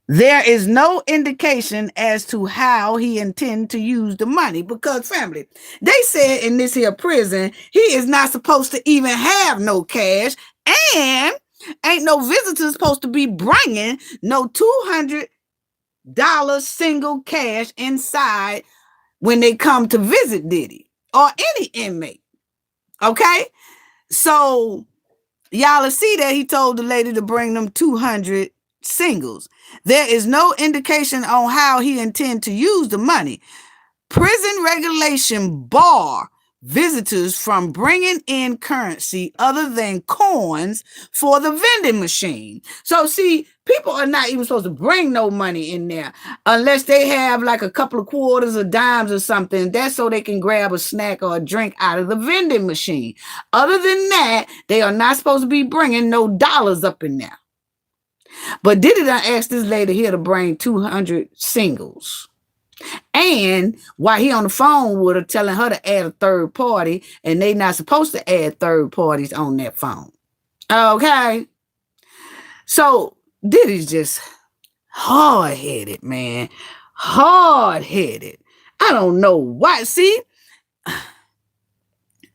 There is no indication as to how he intended to use the money because, family, they said in this here prison, he is not supposed to even have no cash, and ain't no visitors supposed to be bringing no $200 single cash inside when they come to visit Diddy or any inmate. Okay? So y'all see that he told the lady to bring them 200 singles. There is no indication on how he intended to use the money. Prison regulation bar visitors from bringing in currency other than coins for the vending machine. So see, people are not even supposed to bring no money in there unless they have like a couple of quarters or dimes or something. That's so they can grab a snack or a drink out of the vending machine. Other than that, they are not supposed to be bringing no dollars up in there. But Diddy done asked this lady here to bring 200 singles. And while he on the phone with her telling her to add a third party, and they not supposed to add third parties on that phone. Okay? So Diddy's just hard-headed, man. Hard-headed. I don't know why. See?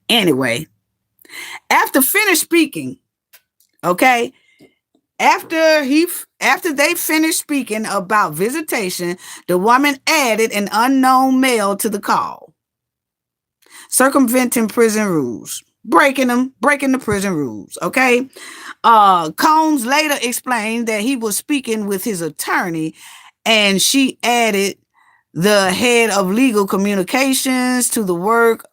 Anyway, after finished speaking, okay, after they finished speaking about visitation, the woman added an unknown male to the call, circumventing prison rules, breaking the prison rules. Okay. Combs later explained that he was speaking with his attorney, and she added the head of legal communications to the work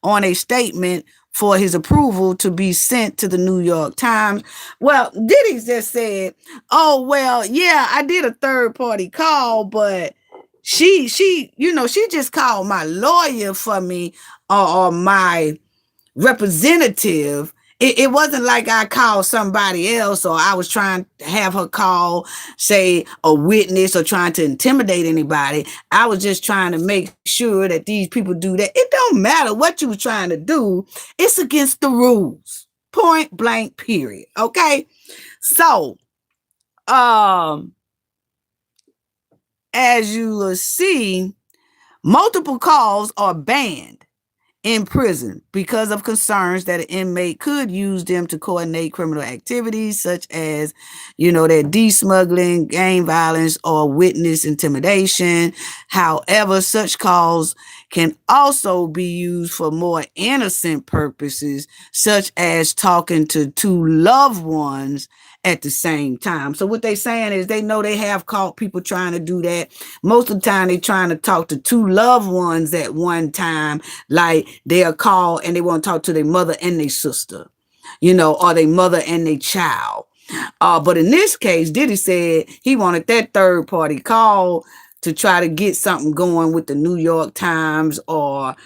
on a statement for his approval to be sent to the New York Times. Well, Diddy just said, oh, well, yeah, I did a third party call, but she just called my lawyer for me or my representative. It wasn't like I called somebody else or I was trying to have her call, say, a witness or trying to intimidate anybody. I was just trying to make sure that these people do that. It don't matter what you were trying to do. It's against the rules. Point blank, period. Okay? So, as you will see, multiple calls are banned in prison because of concerns that an inmate could use them to coordinate criminal activities such as, that de-smuggling, gang violence, or witness intimidation. However, such calls can also be used for more innocent purposes, such as talking to two loved ones at the same time. So what they're saying is they know they have caught people trying to do that. Most of the time they're trying to talk to two loved ones at one time, like they'll call and they want to talk to their mother and their sister, or their mother and their child. But in this case, Diddy said he wanted that third party call to try to get something going with the New York Times or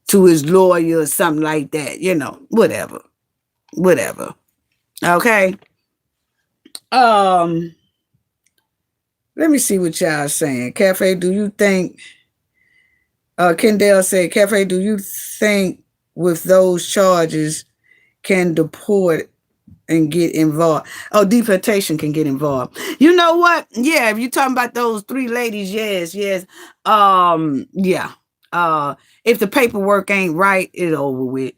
to his lawyer or something like that. Whatever. Okay. Let me see what y'all saying. Cafe, do you think Kendall said, Cafe, do you think with those charges can deport and get involved? Oh, deportation can get involved. You know what? Yeah, if you're talking about those three ladies, yes. Yeah. If the paperwork ain't right, it's over with.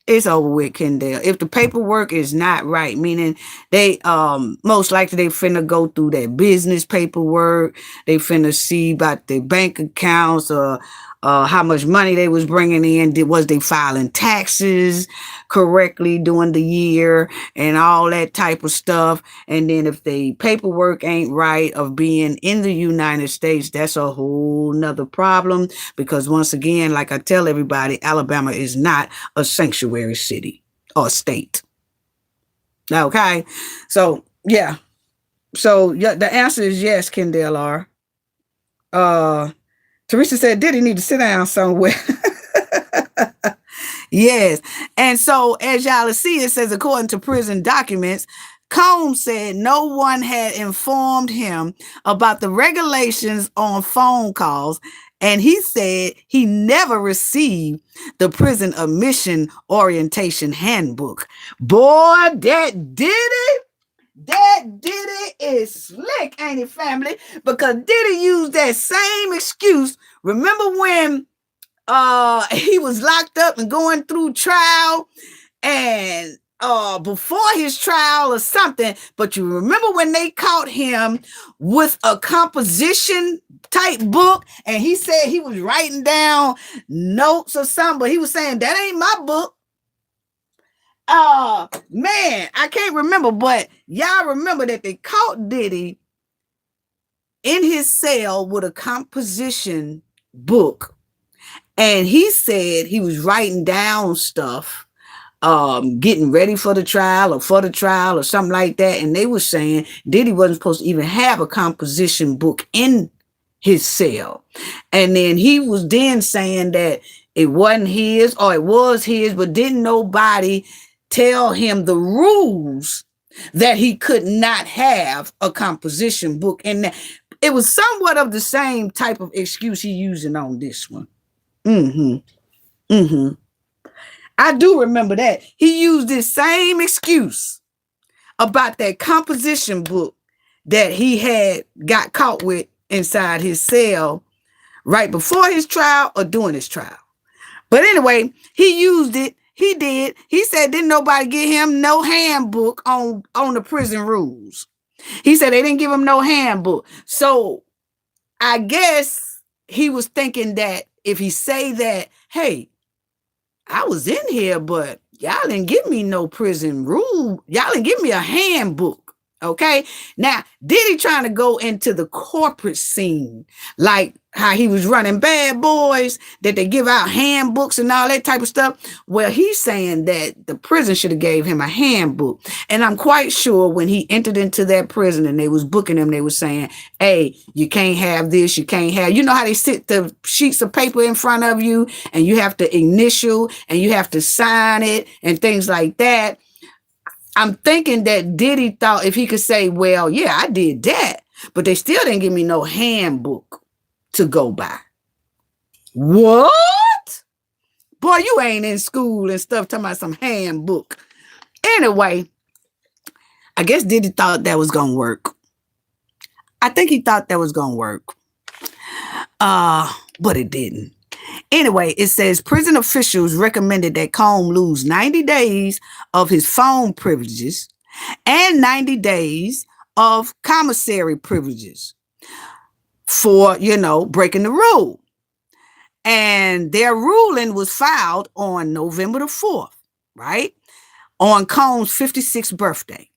It's over with, Kendall. If the paperwork is not right, meaning they most likely they finna go through their business paperwork, they finna see about their bank accounts or how much money they was bringing in. Was they filing taxes correctly during the year and all that type of stuff? And then if the paperwork ain't right of being in the United States, that's a whole nother problem, because once again, like I tell everybody, Alabama is not a sanctuary city or state. Okay. So yeah. The answer is yes, Kendall R. Teresa said, Diddy need to sit down somewhere. Yes. And so, as y'all see, it says, according to prison documents, Combs said no one had informed him about the regulations on phone calls, and he said he never received the prison admission orientation handbook. Boy, that Diddy is slick, ain't it, family? Because Diddy used that same excuse. Remember when he was locked up and going through trial, and before his trial or something, but you remember when they caught him with a composition type book, and he said he was writing down notes or something, but he was saying that ain't my book. Man, I can't remember, but y'all remember that they caught Diddy in his cell with a composition book, and he said he was writing down stuff, getting ready for the trial or something like that. And they were saying Diddy wasn't supposed to even have a composition book in his cell. And then he was then saying that it wasn't his, or it was his, but didn't nobody tell him the rules that he could not have a composition book. And it was somewhat of the same type of excuse he using on this one. I do remember that. He used this same excuse about that composition book that he had got caught with inside his cell right before his trial or during his trial. But anyway, he used it. He did. He said didn't nobody give him no handbook on the prison rules. He said they didn't give him no handbook. So I guess he was thinking that if he say that, hey, I was in here, but y'all didn't give me no prison rule. Y'all didn't give me a handbook. Okay. Now, Diddy trying to go into the corporate scene, like how he was running Bad Boys, that they give out handbooks and all that type of stuff. Well, he's saying that the prison should have gave him a handbook. And I'm quite sure when he entered into that prison and they was booking him, they were saying, hey, you can't have this, you can't have, you know how they sit the sheets of paper in front of you and you have to initial and you have to sign it and things like that. I'm thinking that Diddy thought if he could say, well, yeah, I did that, but they still didn't give me no handbook to go by. What? Boy, you ain't in school and stuff talking about some handbook. Anyway, I guess Diddy thought that was going to work. I think he thought that was going to work. But it didn't. Anyway, it says prison officials recommended that Combs lose 90 days of his phone privileges and 90 days of commissary privileges for, breaking the rule. And their ruling was filed on November the 4th, right? On Combs' 56th birthday.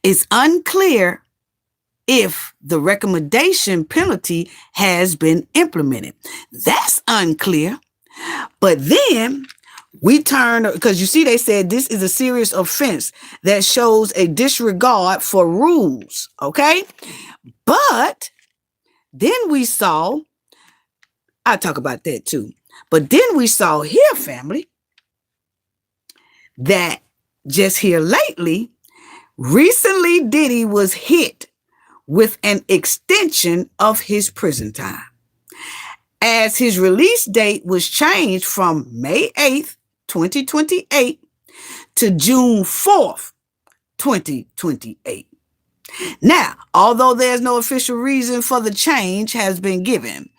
It's unclear if the recommendation penalty has been implemented. That's unclear. But then We turn, because you see, they said this is a serious offense that shows a disregard for rules. Okay. But then we saw, I'll talk about that too. But then we saw here, family, that just here lately, recently Diddy was hit with an extension of his prison time, as his release date was changed from May 8th, 2028 to June 4th, 2028. Now, although there's no official reason for the change has been given,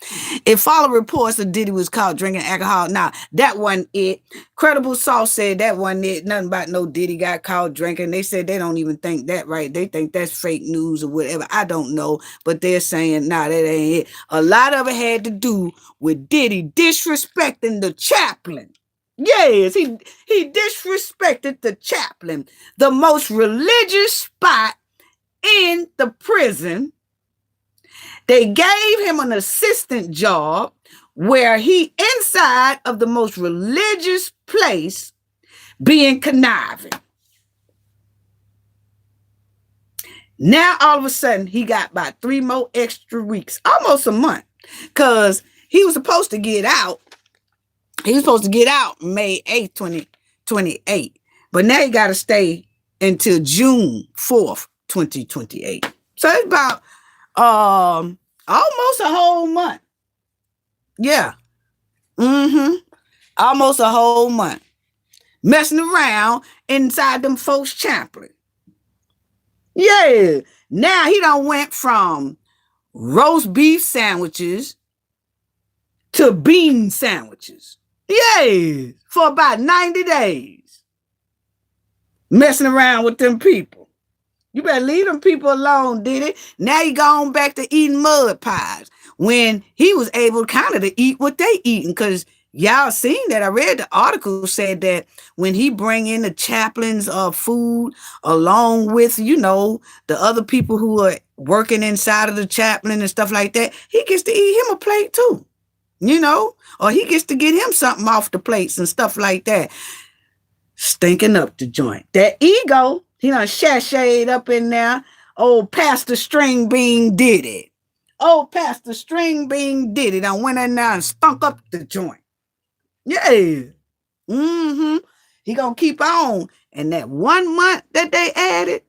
it followed reports that Diddy was caught drinking alcohol. Now, that wasn't it. Credible Source said that wasn't it. Nothing about no Diddy got caught drinking. They said they don't even think that right. They think that's fake news or whatever. I don't know, but they're saying, nah, that ain't it. A lot of it had to do with Diddy disrespecting the chaplain. Yes, he disrespected the chaplain, the most religious spot in the prison. They gave him an assistant job where he inside of the most religious place being conniving. Now all of a sudden he got about 3 more extra weeks, almost a month, because he was supposed to get out. He was supposed to get out May 8th, 2028, but now he got to stay until June 4th, 2028. So it's about almost a whole month. Yeah. Almost a whole month. Messing around inside them folks' chaplain. Yeah. Now he done went from roast beef sandwiches to bean sandwiches. Yeah. For about 90 days. Messing around with them people. You better leave them people alone, Diddy. Now you gone back to eating mud pies when he was able kind of to eat what they eating. Because y'all seen that. I read the article said that when he bring in the chaplains of food along with, the other people who are working inside of the chaplain and stuff like that, he gets to eat him a plate too, or he gets to get him something off the plates and stuff like that. Stinking up the joint. That ego, he done sashayed up in there. Old Pastor String Bean Diddy. Old Pastor String Bean Diddy done went in there and stunk up the joint. Yeah. He gonna keep on. And that 1 month that they added,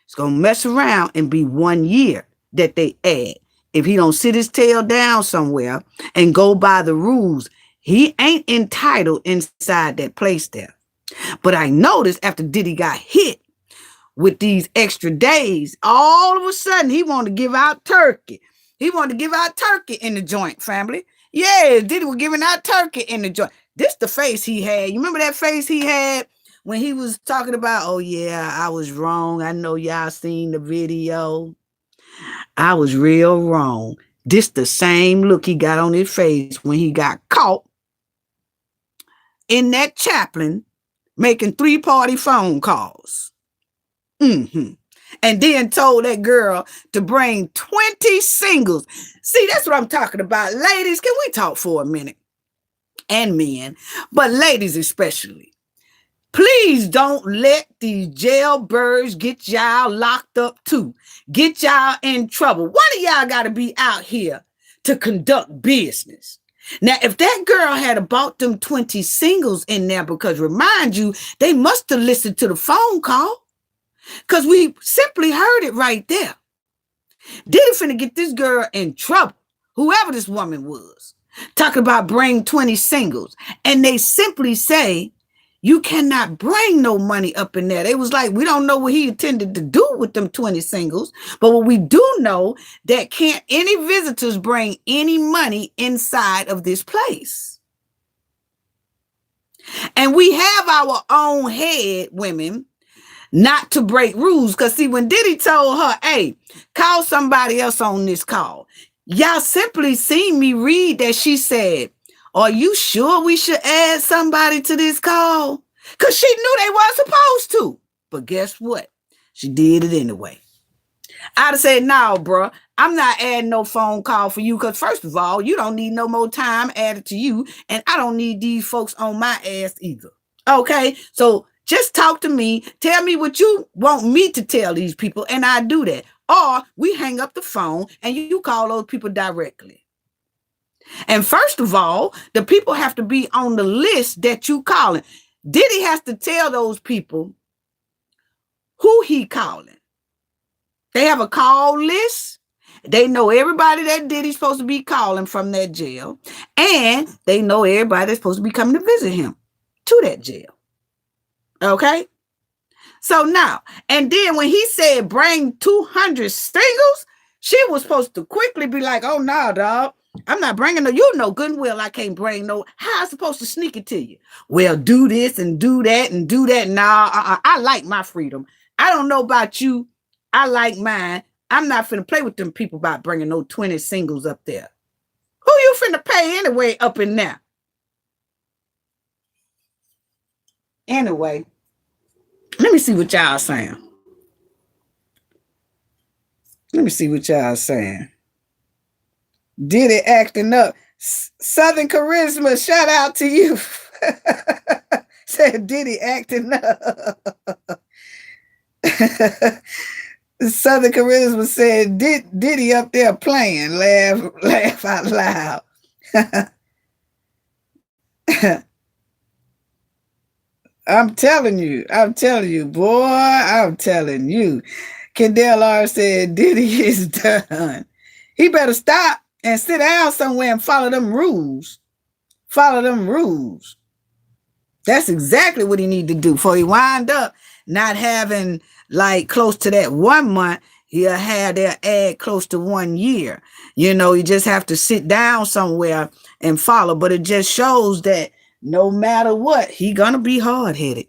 it's gonna mess around and be 1 year that they add. If he don't sit his tail down somewhere and go by the rules, he ain't entitled inside that place there. But I noticed after Diddy got hit with these extra days, all of a sudden he wanted to give out turkey. He wanted to give out turkey in the joint, family. Yeah, Diddy was giving out turkey in the joint. This the face he had. You remember that face he had when he was talking about, oh yeah, I was wrong. I know y'all seen the video. I was real wrong. This the same look he got on his face when he got caught in that chaplain making 3-party phone calls. And then told that girl to bring 20 singles. See, that's what I'm talking about. Ladies, can we talk for a minute? And men, but ladies especially. Please don't let these jailbirds get y'all locked up too. Get y'all in trouble. One of y'all got to be out here to conduct business. Now, if that girl had bought them 20 singles in there, because remind you, they must have listened to the phone call, because we simply heard it right there. Diddy finna get this girl in trouble, whoever this woman was, talking about bring 20 singles. And they simply say, you cannot bring no money up in there. They was like, we don't know what he intended to do with them 20 singles, but what we do know that can't any visitors bring any money inside of this place. And we have our own head, women, not to break rules. Because see, when Diddy told her, hey, call somebody else on this call, y'all simply seen me read that she said, are you sure we should add somebody to this call? Because she knew they weren't supposed to. But guess what? She did it anyway. I'd have said, no, bro, I'm not adding no phone call for you because, first of all, you don't need no more time added to you, and I don't need these folks on my ass either. Okay? So just talk to me. Tell me what you want me to tell these people, and I do that. Or we hang up the phone and you call those people directly. And first of all, the people have to be on the list that you calling. Diddy has to tell those people who he calling. They have a call list. They know everybody that Diddy's supposed to be calling from that jail. And they know everybody that's supposed to be coming to visit him to that jail. Okay? So now, and then when he said bring 200 singles, she was supposed to quickly be like, oh, no, dog. I'm not bringing no, you know good and well I can't bring no, how I supposed to sneak it to you? Well, do this and do that and do that. Nah, I like my freedom. I don't know about you. I like mine. I'm not finna play with them people about bringing no 20 singles up there. Who you finna pay anyway up in there? Anyway, let me see what y'all saying. Let me see what y'all saying. Diddy acting up. Southern Charisma, shout out to you. Said Diddy acting up. Southern Charisma said Diddy up there playing. Laugh out loud. I'm telling you, boy, I'm telling you. Kendall R said Diddy is done. He better stop and sit down somewhere and follow them rules. Follow them rules. That's exactly what he need to do before he wind up not having like close to that 1 month. He'll have their ad close to 1 year. You know, you just have to sit down somewhere and follow. But it just shows that no matter what, he gonna be hard-headed.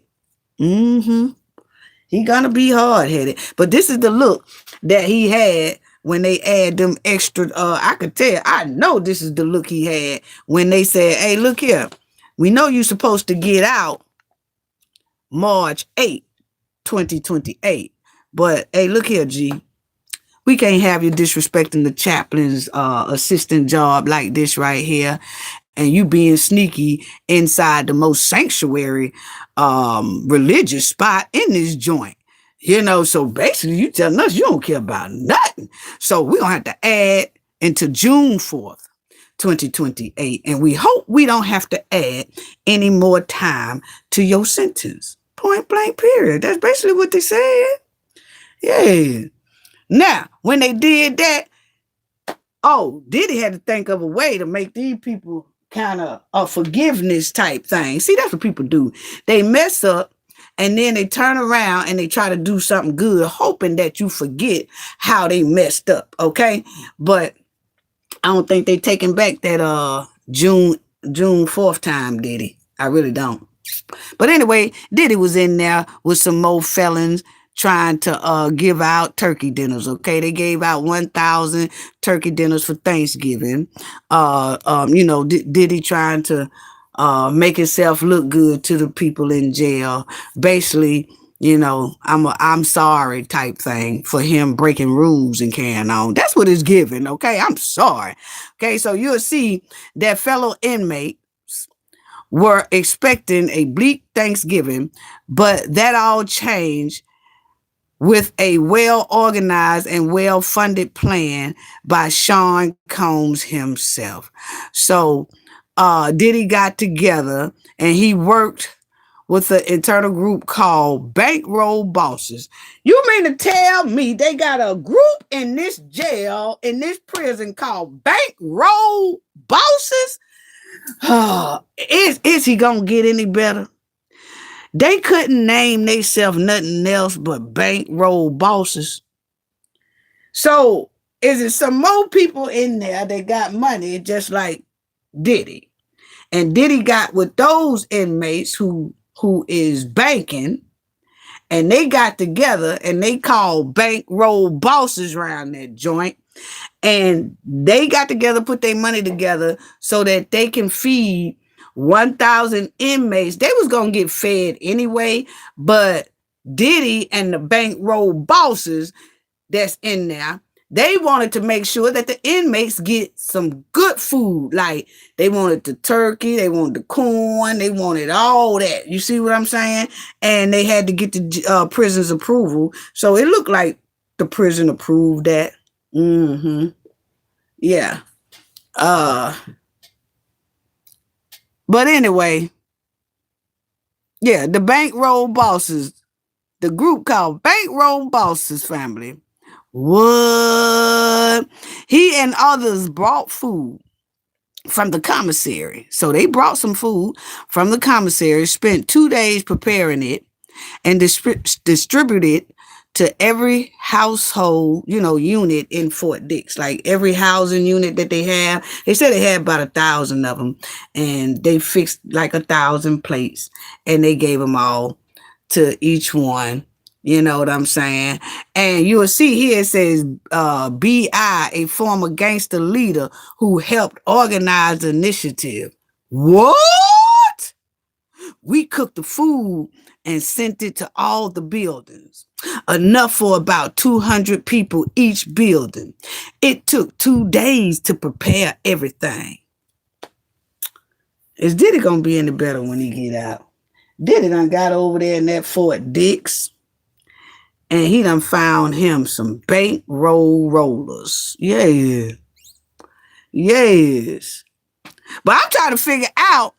He gonna be hard-headed. But this is the look that he had when they add them extra, I could tell, I know this is the look he had when they said, hey, look here, we know you're supposed to get out March 8th, 2028. But hey, look here, G, we can't have you disrespecting the chaplain's assistant job like this right here, and you being sneaky inside the most sanctuary religious spot in this joint. You know, so basically you telling us you don't care about nothing. So we're going to have to add into June 4th, 2028. And we hope we don't have to add any more time to your sentence. Point blank, period. That's basically what they said. Yeah. Now, when they did that, Diddy had to think of a way to make these people kind of a forgiveness type thing. See, that's what people do. They mess up and then they turn around and they try to do something good, hoping that you forget how they messed up. Okay. But I don't think they taking back that June 4th time, Diddy. I really don't. But anyway, Diddy was in there with some more felons trying to give out turkey dinners. Okay, they gave out 1,000 turkey dinners for Thanksgiving. You know, Diddy trying to make himself look good to the people in jail. Basically, you know, I'm sorry type thing for him breaking rules and carrying on. That's what it's giving. Okay, I'm sorry. Okay, so you'll see that fellow inmates were expecting a bleak Thanksgiving, but that all changed with a well-organized and well-funded plan by Sean Combs himself. So Diddy got together and he worked with an internal group called Bankroll Bosses. You mean to tell me they got a group in this jail, in this prison called Bankroll Bosses? Is he gonna get any better? They couldn't name themselves nothing else but Bankroll Bosses. So is it some more people in there that got money just like Diddy? And Diddy got with those inmates who is banking, and they got together and they called Bankroll Bosses around that joint. And they got together, put their money together so that they can feed 1,000 inmates. They was going to get fed anyway, but Diddy and the Bankroll Bosses, that's in there. They wanted to make sure that the inmates get some good food. Like they wanted the turkey, they wanted the corn, they wanted all that. You see what I'm saying? And they had to get the prison's approval. So it looked like the prison approved that. Mm-hmm. Yeah. But anyway, yeah, the bankroll bosses, the group called Bankroll Bosses Family. What? He and others brought food from the commissary. So they brought some food from the commissary, spent 2 days preparing it, and distributed to every household, unit in Fort Dix. Like every housing unit that they have, they said they had about 1,000 of them, and they fixed like 1,000 plates, and they gave them all to each one. You know what I'm saying? And you will see here it says B.I., a former gangster leader who helped organize the initiative. What? We cooked the food and sent it to all the buildings. Enough for about 200 people each building. It took 2 days to prepare everything. Is Diddy gonna be any better when he get out? Diddy done got over there in that Fort Dix, and he done found him some bankroll rollers. Yeah. Yes. But I'm trying to figure out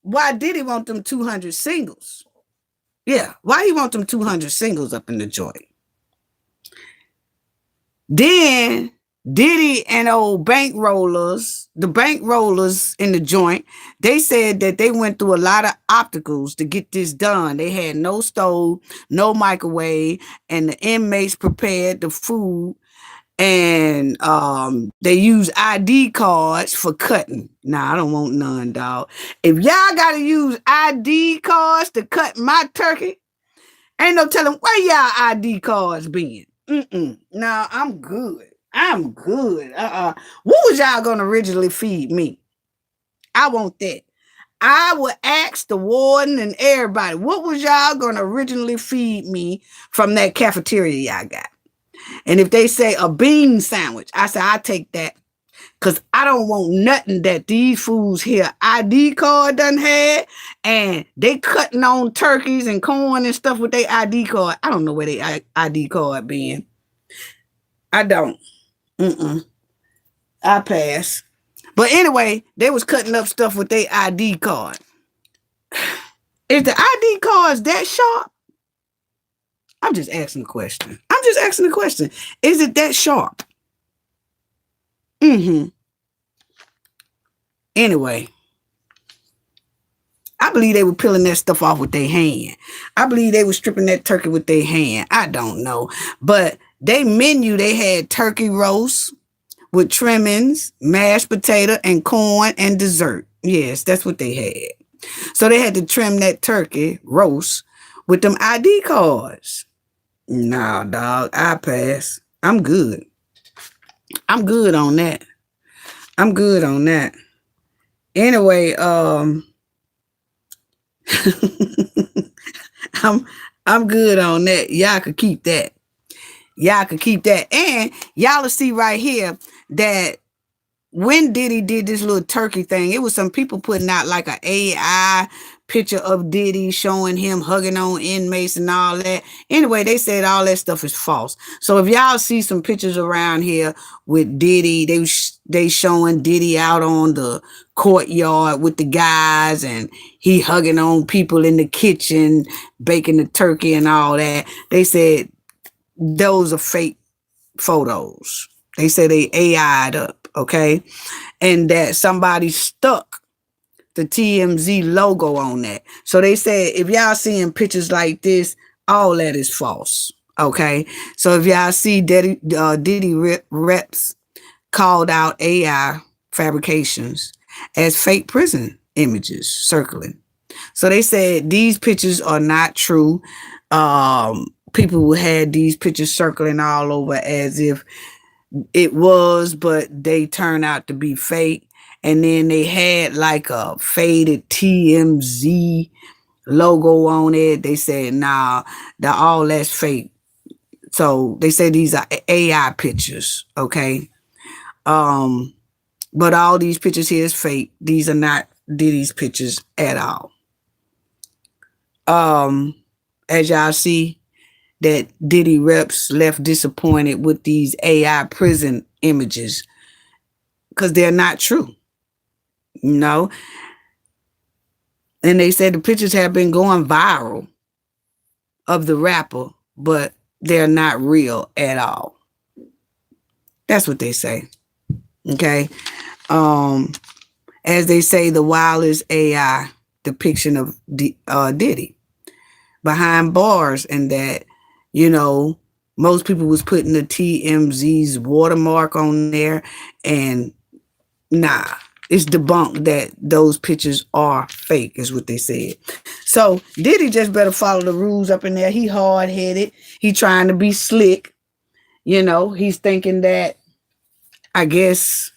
why Diddy want them 200 singles. Yeah, why he want them 200 singles up in the joint? Then Diddy and old the bankrollers in the joint, they said that they went through a lot of obstacles to get this done. They had no stove, no microwave, and the inmates prepared the food, and they use ID cards for cutting. Nah, I don't want none, dog. If y'all gotta use ID cards to cut my turkey, ain't no telling where y'all ID cards been. Nah, I'm good. What was y'all gonna originally feed me? I want that. I would ask the warden and everybody, what was y'all gonna originally feed me from that cafeteria y'all got? And if they say a bean sandwich, I say I take that, because I don't want nothing that these fools here ID card done had, and they cutting on turkeys and corn and stuff with their ID card. I don't know where their ID card been. I don't. I pass. But anyway, they was cutting up stuff with their ID card. Is the ID cards that sharp? I'm just asking a question. Is it that sharp? Anyway, I believe they were peeling that stuff off with their hand. I believe they were stripping that turkey with their hand. I don't know. But they menu, they had turkey roast with trimmings, mashed potato, and corn, and dessert. Yes, that's what they had. So they had to trim that turkey roast with them ID cards. Nah, dog, I pass. I'm good. I'm good on that. Anyway, I'm good on that. Y'all could keep that. And y'all will see right here that when Diddy did this little turkey thing, it was some people putting out like an AI picture of Diddy showing him hugging on inmates and all that. Anyway, they said all that stuff is false. So if y'all see some pictures around here with Diddy, they showing Diddy out on the courtyard with the guys, and he hugging on people in the kitchen, baking the turkey and all that. They said those are fake photos. They said they AI'd up, okay? And that somebody stuck the TMZ logo on that. So they said, if y'all seeing pictures like this, all that is false, okay? So if y'all see Diddy reps called out AI fabrications as fake prison images circling. So they said these pictures are not true. People had these pictures circling all over as if it was, but they turned out to be fake. And then they had like a faded TMZ logo on it. They said, nah, all that's fake. So they say these are AI pictures, okay? But all these pictures here is fake. These are not Diddy's pictures at all. As y'all see, that Diddy reps left disappointed with these AI prison images because they're not true, you know? And they said the pictures have been going viral of the rapper, but they're not real at all. That's what they say. Okay. As they say, the wildest AI depiction of Diddy behind bars, and that, you know, most people was putting the TMZ's watermark on there, and nah, it's debunked that those pictures are fake, is what they said. So Diddy just better follow the rules up in there. He hard-headed. He trying to be slick. You know, he's thinking that, I guess,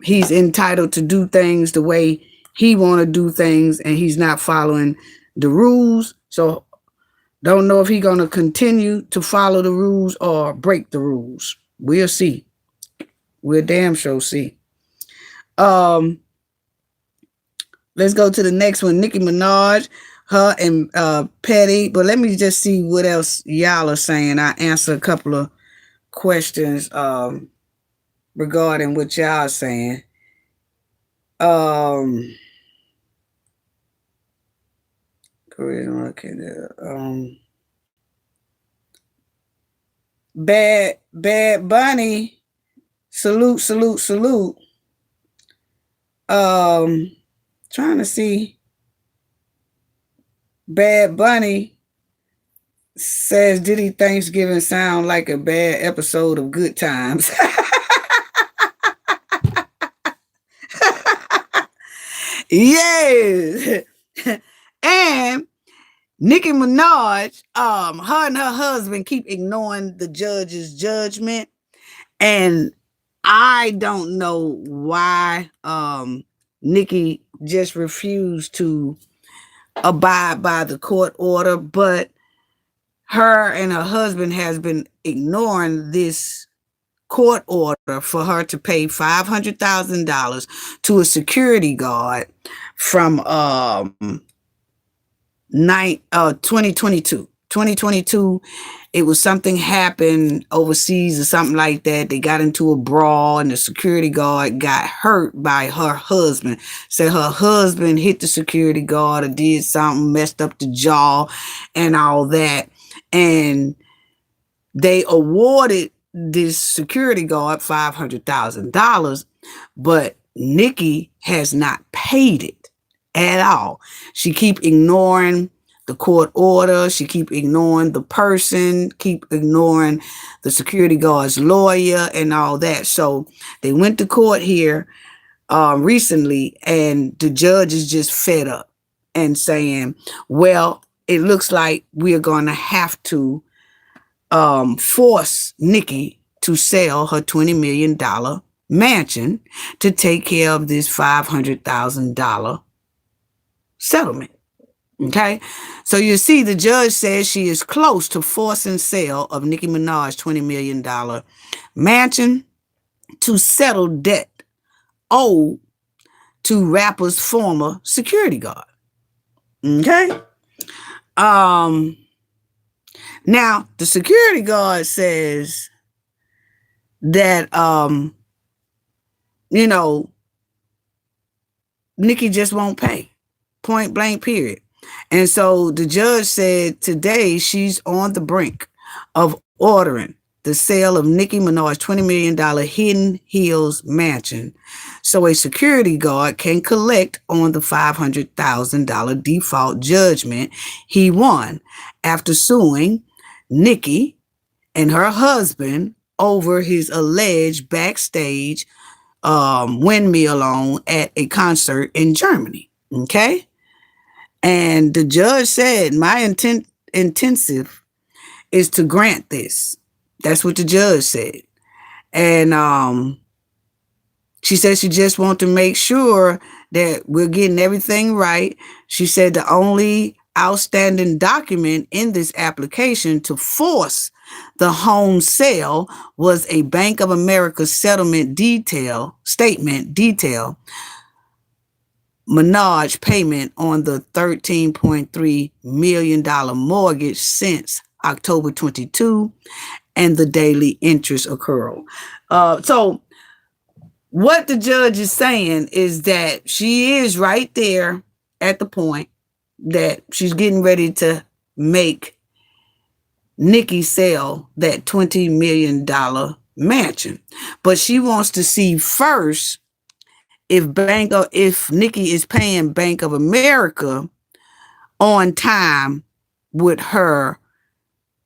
he's entitled to do things the way he want to do things, and he's not following the rules. So don't know if he's going to continue to follow the rules or break the rules. We'll see. We'll damn sure see. Let's go to the next one. Nicki Minaj, her and Petty. But let me just see what else y'all are saying. I answer a couple of questions regarding what y'all are saying. Bad Bunny, salute. Trying to see. Bad Bunny says Diddy Thanksgiving sound like a bad episode of Good Times. Yes. And Nicki Minaj, her and her husband keep ignoring the judge's judgment. And I don't know why Nikki just refused to abide by the court order, but her and her husband has been ignoring this court order for her to pay $500,000 to a security guard from 2022. 2022, it was something happened overseas or something like that. They got into a brawl and the security guard got hurt by her husband. Said her husband hit the security guard or did something, messed up the jaw and all that. And they awarded this security guard $500,000, but Nikki has not paid it at all. She keep ignoring the court order. She keep ignoring the person, keep ignoring the security guard's lawyer and all that. So they went to court here recently, and the judge is just fed up and saying, well, it looks like we're going to have to force Nikki to sell her $20 million mansion to take care of this $500,000 settlement. Okay, so you see, the judge says she is close to forcing sale of Nicki Minaj's $20 million mansion to settle debt owed to rapper's former security guard. Okay. Now the security guard says that you know, Nikki just won't pay. Point blank, period. And so the judge said today she's on the brink of ordering the sale of Nicki Minaj's $20 million Hidden Hills mansion so a security guard can collect on the $500,000 default judgment he won after suing Nikki and her husband over his alleged backstage windmill loan at a concert in Germany. Okay. And the judge said, my intensive is to grant this. That's what the judge said. And she said she just wants to make sure that we're getting everything right. She said the only outstanding document in this application to force the home sale was a Bank of America settlement statement detail Minaj payment on the $13.3 million mortgage since October 22 and the daily interest accrual. So what the judge is saying is that she is right there at the point that she's getting ready to make Nikki sell that $20 million mansion. But she wants to see first if Nikki is paying Bank of America on time with her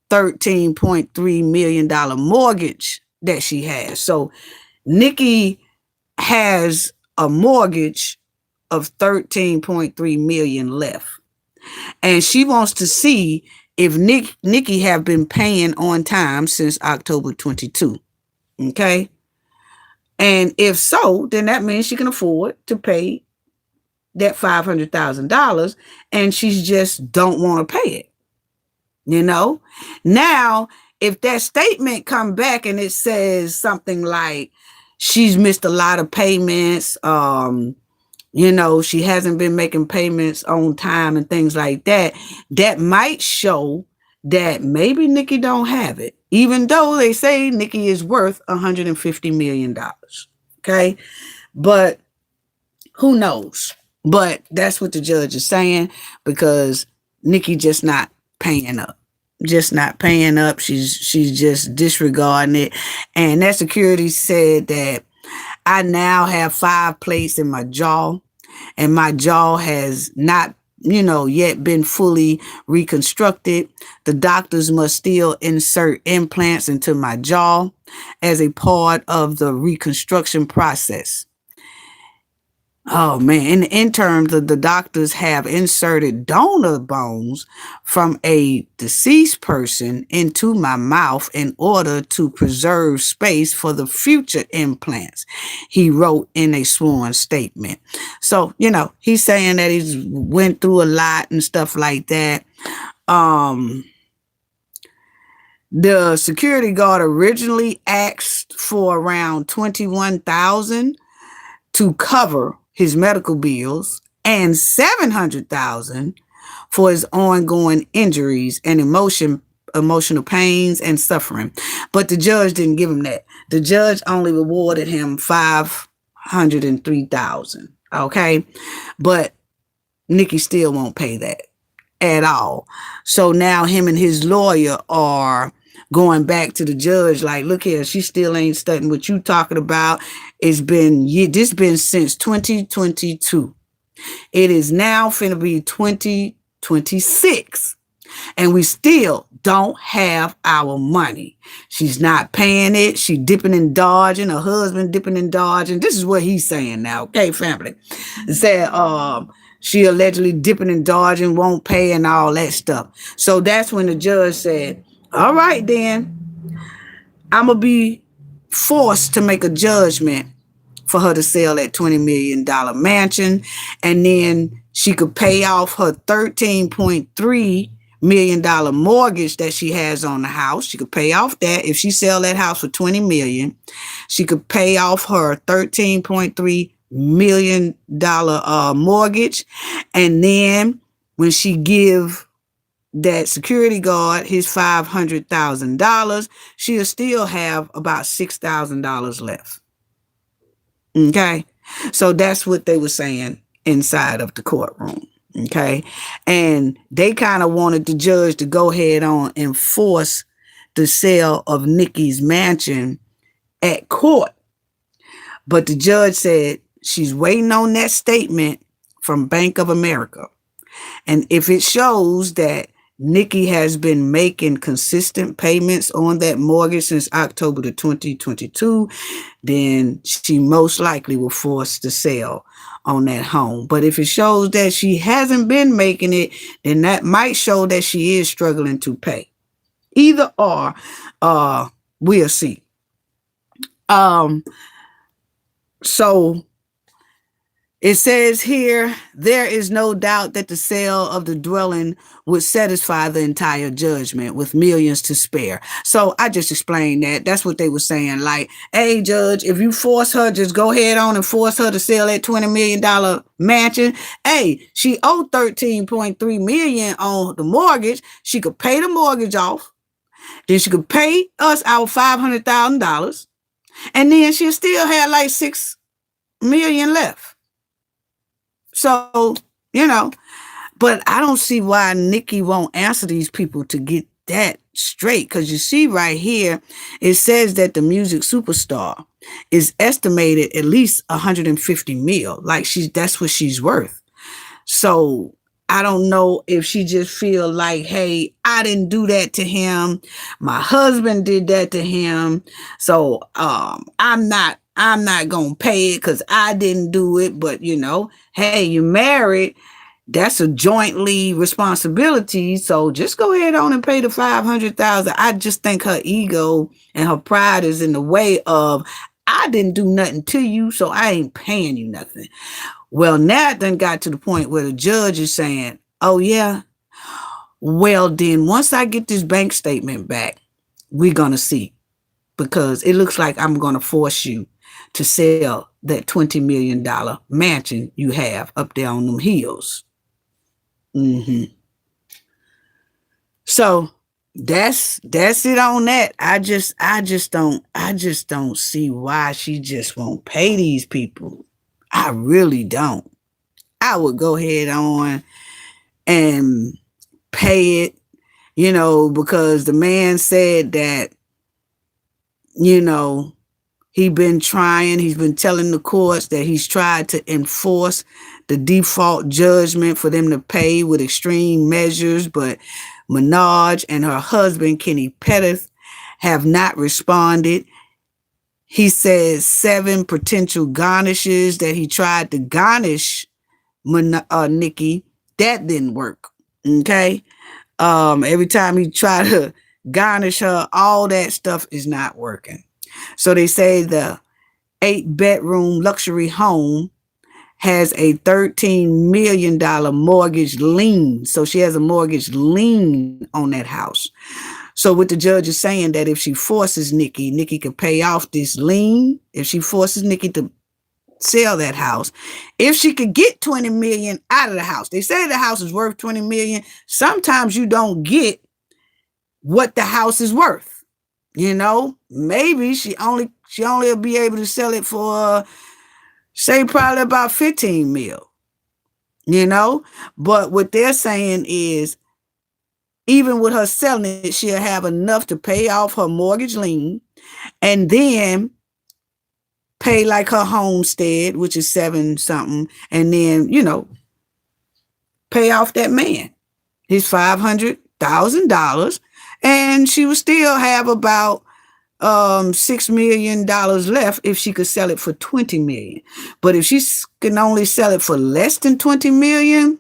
$13.3 million mortgage that she has. So Nikki has a mortgage of $13.3 million left. And she wants to see if Nikki have been paying on time since October 22. Okay. And if so, then that means she can afford to pay that $500,000 and she just don't want to pay it. You know, now, if that statement come back and it says something like she's missed a lot of payments, you know, she hasn't been making payments on time and things like that, that might show that maybe Nikki don't have it, even though they say Nikki is worth $150 million. Okay. But who knows? But that's what the judge is saying, because Nikki just not paying up. Just not paying up. She's just disregarding it. And that security said that I now have 5 plates in my jaw, and my jaw has not, yet been fully reconstructed. The doctors must still insert implants into my jaw as a part of the reconstruction process. Oh man, in the interim, the doctors have inserted donor bones from a deceased person into my mouth in order to preserve space for the future implants, he wrote in a sworn statement. So, he's saying that he's went through a lot and stuff like that. The security guard originally asked for around $21,000 to cover his medical bills and $700,000 for his ongoing injuries and emotional pains and suffering. But the judge didn't give him that. The judge only rewarded him $503,000. Okay. But Nikki still won't pay that at all. So now him and his lawyer are going back to the judge like, look here, she still ain't studying what you talking about. This been since 2022. It is now finna be 2026. And we still don't have our money. She's not paying it. She dipping and dodging. Her husband dipping and dodging. This is what he's saying now. Okay, family. Said she allegedly dipping and dodging, won't pay and all that stuff. So that's when the judge said, all right, then I'm going to be forced to make a judgment for her to sell that $20 million mansion. And then she could pay off her $13.3 million mortgage that she has on the house. She could pay off that. If she sell that house for $20 million, she could pay off her $13.3 million mortgage. And then when she give that security guard his $500,000, she'll still have about $6,000 left. Okay. So that's what they were saying inside of the courtroom. Okay. And they kind of wanted the judge to go ahead on and force the sale of Nikki's mansion at court. But the judge said she's waiting on that statement from Bank of America. And if it shows that Nikki has been making consistent payments on that mortgage since October 2022, then she most likely will force the sale on that home. But if it shows that she hasn't been making it, then that might show that she is struggling to pay. Either or, we'll see. So It says here, there is no doubt that the sale of the dwelling would satisfy the entire judgment with millions to spare. So I just explained that. That's what they were saying. Like, hey, judge, if you force her, just go ahead on and force her to sell that $20 million mansion. Hey, she owed $13.3 million on the mortgage. She could pay the mortgage off. Then she could pay us our $500,000. And then she'll still have like $6 million left. So, but I don't see why Nikki won't answer these people to get that straight. Because you see right here, it says that the music superstar is estimated at least 150 mil. Like that's what she's worth. So I don't know if she just feel like, hey, I didn't do that to him. My husband did that to him. So I'm not gonna pay it because I didn't do it. But hey, you married. That's a jointly responsibility. So just go ahead on and pay the $500,000. I just think her ego and her pride is in the way of, I didn't do nothing to you, so I ain't paying you nothing. Well, now it done got to the point where the judge is saying, oh yeah, well then once I get this bank statement back, we're going to see. Because it looks like I'm going to force you to sell that $20 million mansion you have up there on them hills. So that's it on that. I just don't see why she just won't pay these people. I really don't. I would go ahead on and pay it, because the man said that, he's been telling the courts that he's tried to enforce the default judgment for them to pay with extreme measures, but Minaj and her husband, Kenny Pettis, have not responded. He says 7 potential garnishes that he tried to garnish Nikki, that didn't work. Okay. Every time he tried to garnish her, all that stuff is not working. So they say the 8-bedroom luxury home has a $13 million mortgage lien. So she has a mortgage lien on that house. So what the judge is saying, that if she forces Nikki can pay off this lien. If she forces Nikki to sell that house, if she could get 20 million out of the house. They say the house is worth 20 million. Sometimes you don't get what the house is worth. Maybe she only will be able to sell it for say probably about 15 mil. But what they're saying is, even with her selling it, she'll have enough to pay off her mortgage lien and then pay like her homestead, which is 7 something, and then, pay off that man his $500,000, and she would still have about $6 million left if she could sell it for 20 million. But if she can only sell it for less than 20 million,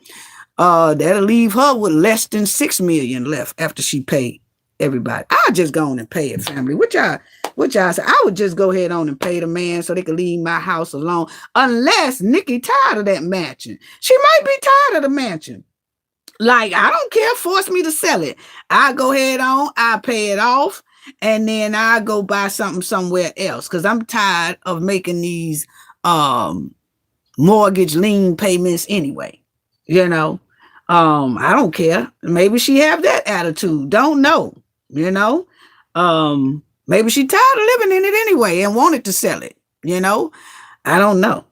that'll leave her with less than 6 million left after she paid everybody. I'll just go on and pay it, family. What y'all say? I would just go ahead on and pay the man so they could leave my house alone. Unless Nikki tired of that mansion. She might be tired of the mansion. Like, I don't care, force me to sell it. I go ahead on, I pay it off, and then I go buy something somewhere else. Because I'm tired of making these mortgage lien payments anyway. I don't care. Maybe she have that attitude. Don't know. Maybe she tired of living in it anyway and wanted to sell it. I don't know.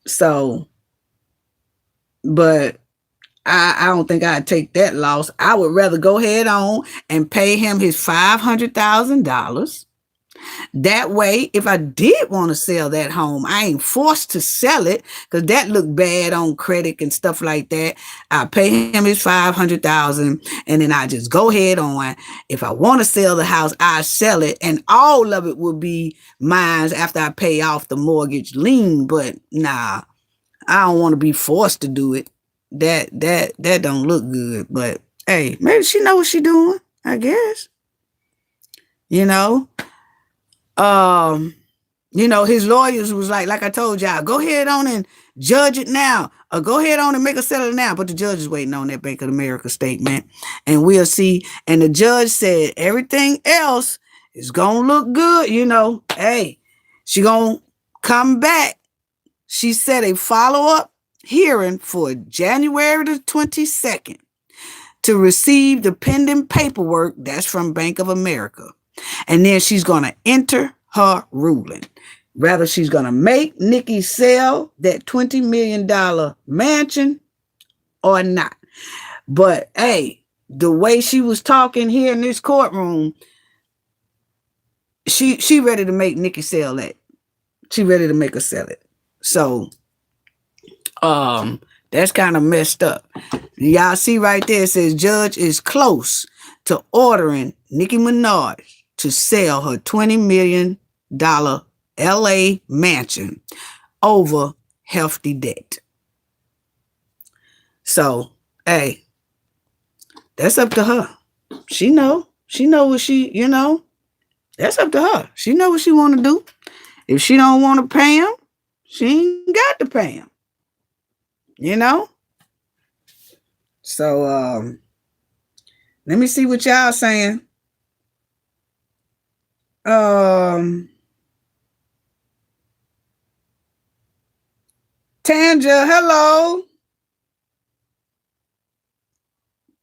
So, but I don't think I'd take that loss. I would rather go ahead on and pay him his $500,000. That way, if I did want to sell that home, I ain't forced to sell it because that looked bad on credit and stuff like that. I pay him his $500,000 and then I just go ahead on. If I want to sell the house, I sell it and all of it will be mine after I pay off the mortgage lien. But nah, I don't want to be forced to do it. That don't look good. But hey, maybe she know what she doing, I guess. You know, his lawyers was like I told y'all, go ahead on and judge it now. Or go ahead on and make a settlement now. But the judge is waiting on that Bank of America statement. And we'll see. And the judge said everything else is going to look good. You know, hey, she going to come back. She set a follow-up hearing for January the 22nd to receive the pending paperwork that's from Bank of America. And then she's going to enter her ruling. Whether she's going to make Nikki sell that $20 million mansion or not. But, hey, the way she was talking here in this courtroom, she ready to make Nikki sell that. She ready to make her sell it. So, that's kind of messed up. Y'all see right there, it says judge is close to ordering Nicki Minaj to sell her $20 million LA mansion over hefty debt. So, hey, that's up to her. She know what she, you know, that's up to her. She know what she want to do. If she don't want to pay him, she ain't got to pay him. You know? So, let me see what y'all saying. Tanja, hello.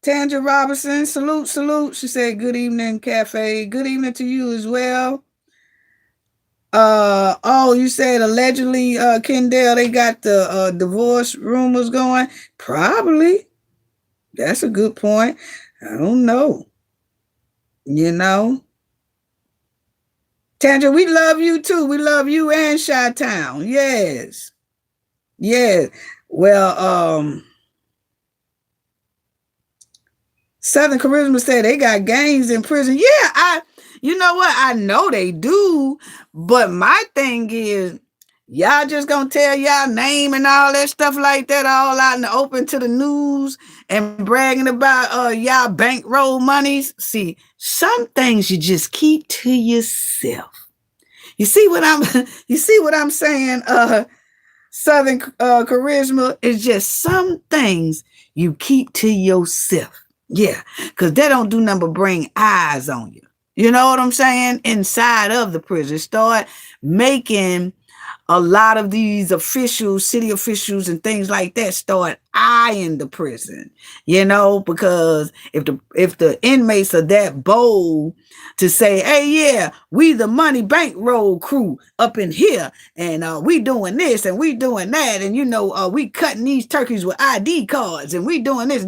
Tanja Robinson, salute. She said, good evening, Cafe. Good evening to you as well. You said allegedly, Kendall, they got the divorce rumors going. Probably. That's a good point. I don't know. You know. Tanja, we love you too. We love you and Chi-Town. Yes. Yeah. Well, Southern Charisma said they got gangs in prison. Yeah, you know what? I know they do, but my thing is, y'all just gonna tell y'all name and all that stuff like that all out in the open to the news and bragging about y'all bankroll monies. See, some things you just keep to yourself. You see what I'm saying? Southern Charisma is just some things you keep to yourself. Yeah, because they don't do nothing but bring eyes on you. You know what I'm saying? Inside of the prison. Start making a lot of these officials, city officials and things like that start eyeing the prison, you know, because if the inmates are that bold to say, hey, yeah, we the money bankroll crew up in here and we doing this and we doing that. And, you know, we cutting these turkeys with ID cards and we doing this.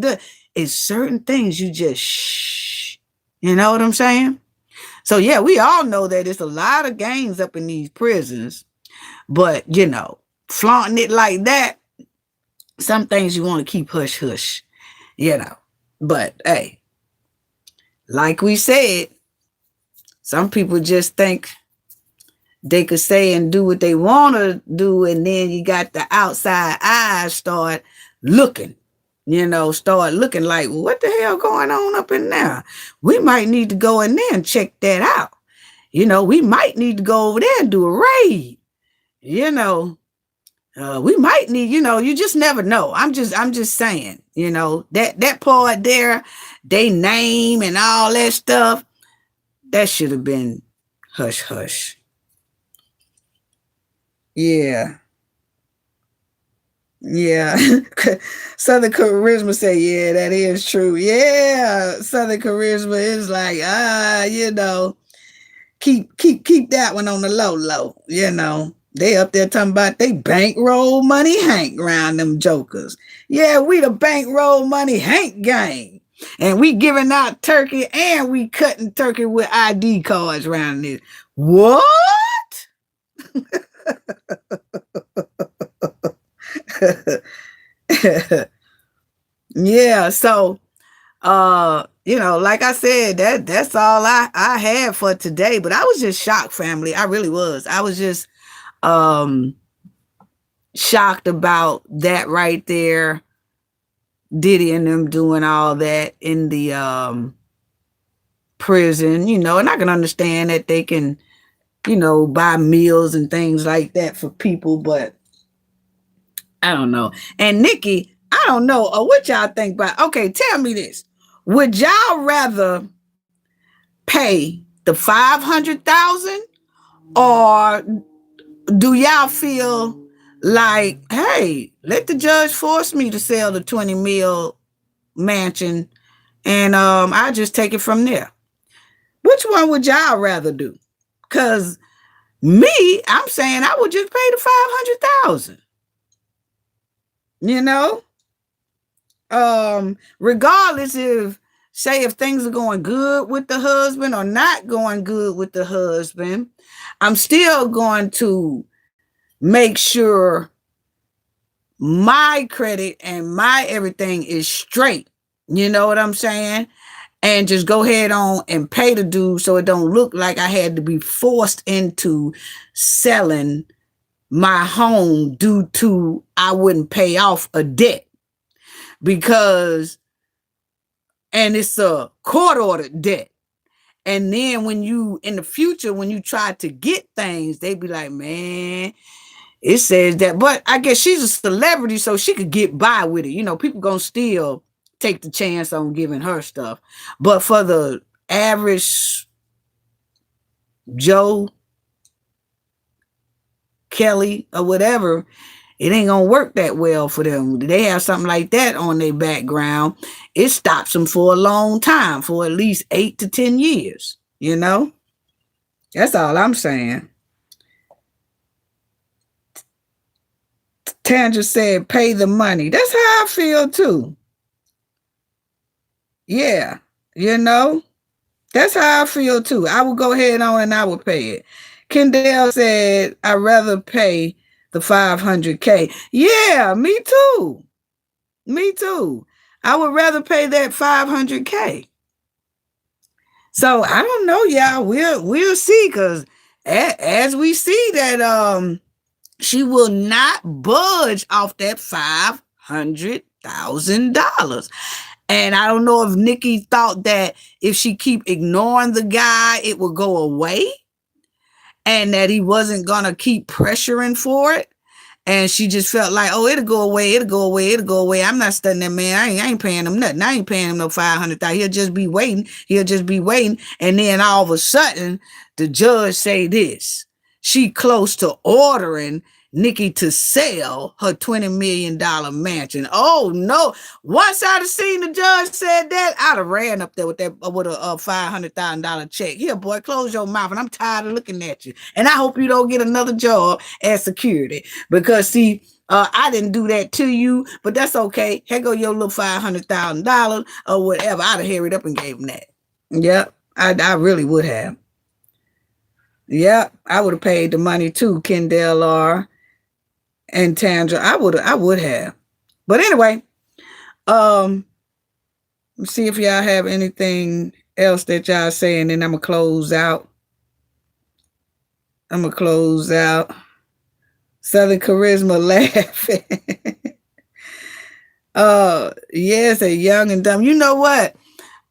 It's certain things you just shh. You know what I'm saying? So, yeah, we all know that it's a lot of gangs up in these prisons. But, you know, flaunting it like that, some things you want to keep hush, you know. But, hey, like we said, some people just think they could say and do what they want to do, and then you got the outside eyes start looking, you know, start looking like, what the hell going on up in there? We might need to go in there and check that out. You know, we might need to go over there and do a raid. You know, we might need, you know, you just never know. I'm just saying, you know, that part there, they name and all that stuff, that should have been hush. Yeah. Southern Charisma say, yeah, that is true. Yeah. Southern Charisma is like, you know, keep that one on the low, you know. They up there talking about they bankroll money Hank around them jokers. Yeah, we the bankroll money Hank gang. And we giving out turkey and we cutting turkey with ID cards around this. What? Yeah, so you know, like I said, that's all I had for today. But I was just shocked, family. I really was. I was just shocked about that right there. Diddy and them doing all that in the prison, you know, and I can understand that they can buy meals and things like that for people, but I don't know. And Nikki, I don't know what y'all think about. Okay, tell me this. Would y'all rather pay the 500,000, or do y'all feel like, hey, let the judge force me to sell the 20 mil mansion, and I just take it from there? Which one would y'all rather do? Because me, I'm saying I would just pay the 500,000. You know, regardless if things are going good with the husband or not going good with the husband, I'm still going to make sure my credit and my everything is straight. You know what I'm saying? And just go ahead on and pay the dude, so it don't look like I had to be forced into selling my home due to I wouldn't pay off a debt. Because, and it's a court ordered debt. And then when you, in the future, when you try to get things, they be like, man, it says that. But I guess she's a celebrity, so she could get by with it. People gonna still take the chance on giving her stuff. But for the average Joe, Kelly, or whatever, it ain't gonna work that well for them. They have something like that on their background, it stops them for a long time, for at least 8 to 10 years. That's all I'm saying. Tanja said, pay the money. That's how I feel too. Yeah, that's how I feel too. I would go ahead on and I would pay it. Kendall said, I'd rather pay the 500K. Yeah, me too. Me too. I would rather pay that 500K. So I don't know, y'all. We'll see, because as we see that she will not budge off that $500,000. And I don't know if Nikki thought that if she keep ignoring the guy, it would go away, and that he wasn't gonna keep pressuring for it. And she just felt like, oh, it'll go away, it'll go away, it'll go away. I'm not studying that man. I ain't paying him nothing. I ain't paying him no 500,000. He'll just be waiting. And then all of a sudden, the judge say this. She close to ordering Nikki to sell her $20 million mansion. Oh no. Once I'd have seen the judge said that, I'd have ran up there with a $500,000 check. Here, boy, close your mouth. And I'm tired of looking at you. And I hope you don't get another job as security. Because see, I didn't do that to you, but that's okay. Here go your little $500,000 or whatever. I'd have hurried up and gave him that. Yep, I really would have. Yep, I would have paid the money too, Kendall R. and Tandra. I would have. But anyway, let's see if y'all have anything else that y'all saying, and I'm gonna close out. Southern Charisma laughing. Yes, a young and dumb. You know what?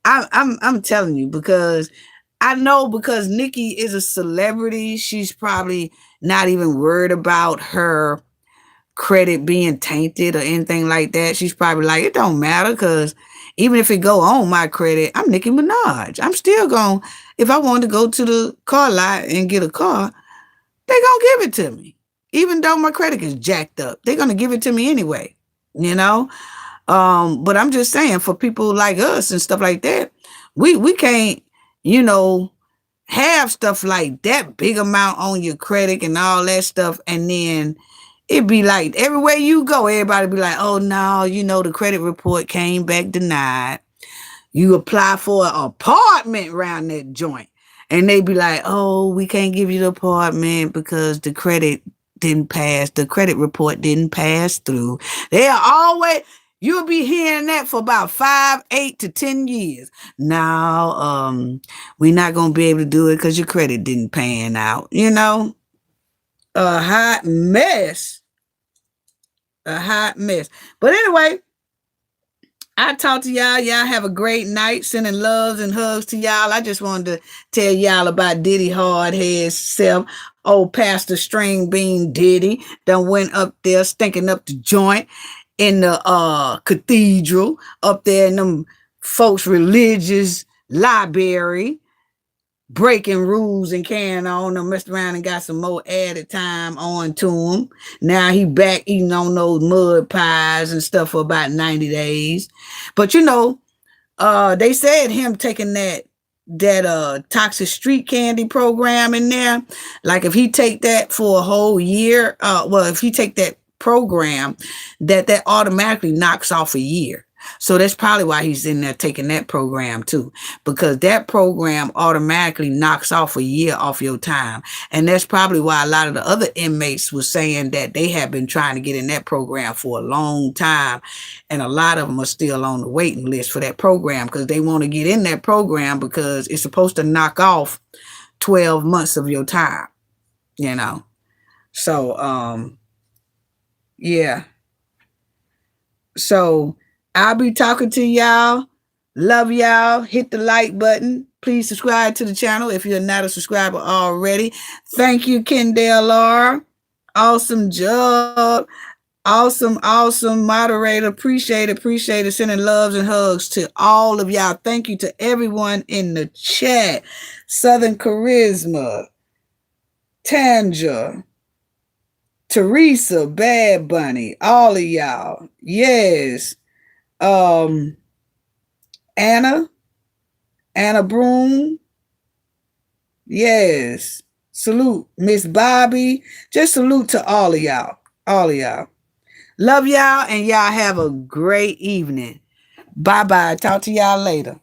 I'm telling you, because I know, because Nikki is a celebrity, she's probably not even worried about her credit being tainted or anything like that. She's probably like, it don't matter, because even if it go on my credit, I'm Nicki Minaj. I'm still going, if I want to go to the car lot and get a car, they're going to give it to me. Even though my credit is jacked up, they're going to give it to me anyway, But I'm just saying, for people like us and stuff like that, we can't, have stuff like that big amount on your credit and all that stuff, and then it'd be like everywhere you go, everybody be like, oh no, the credit report came back denied. You apply for an apartment around that joint, and they be like, oh, we can't give you the apartment because the credit didn't pass. The credit report didn't pass through. They're always, you'll be hearing that for about 5, 8 to 10 years. Now, we're not going to be able to do it because your credit didn't pan out. A hot mess. But anyway, I talk to y'all. Y'all have a great night. Sending loves and hugs to y'all. I just wanted to tell y'all about Diddy Hardhead self. Old Pastor String Bean Diddy done went up there stinking up the joint in the cathedral up there in them folks' religious library, breaking rules and carrying on. Them messed around and got some more added time on to him. Now he back eating on those mud pies and stuff for about 90 days. But they said him taking that toxic street candy program in there, like if he take that for a whole year, if he take that program, that automatically knocks off a year. So that's probably why he's in there taking that program too, because that program automatically knocks off a year off your time. And that's probably why a lot of the other inmates were saying that they have been trying to get in that program for a long time. And a lot of them are still on the waiting list for that program because they want to get in that program because it's supposed to knock off 12 months of your time, So, yeah. So I'll be talking to y'all. Love y'all. Hit the like button. Please subscribe to the channel if you're not a subscriber already. Thank you, Kendall R. Awesome job. Awesome moderator. Appreciate it. Sending loves and hugs to all of y'all. Thank you to everyone in the chat. Southern Charisma, Tanja, Teresa, Bad Bunny, all of y'all. Yes. Anna Broom. Yes. Salute. Miss Bobby. Just salute to all of y'all. Love y'all, and y'all have a great evening. Bye-bye. Talk to y'all later.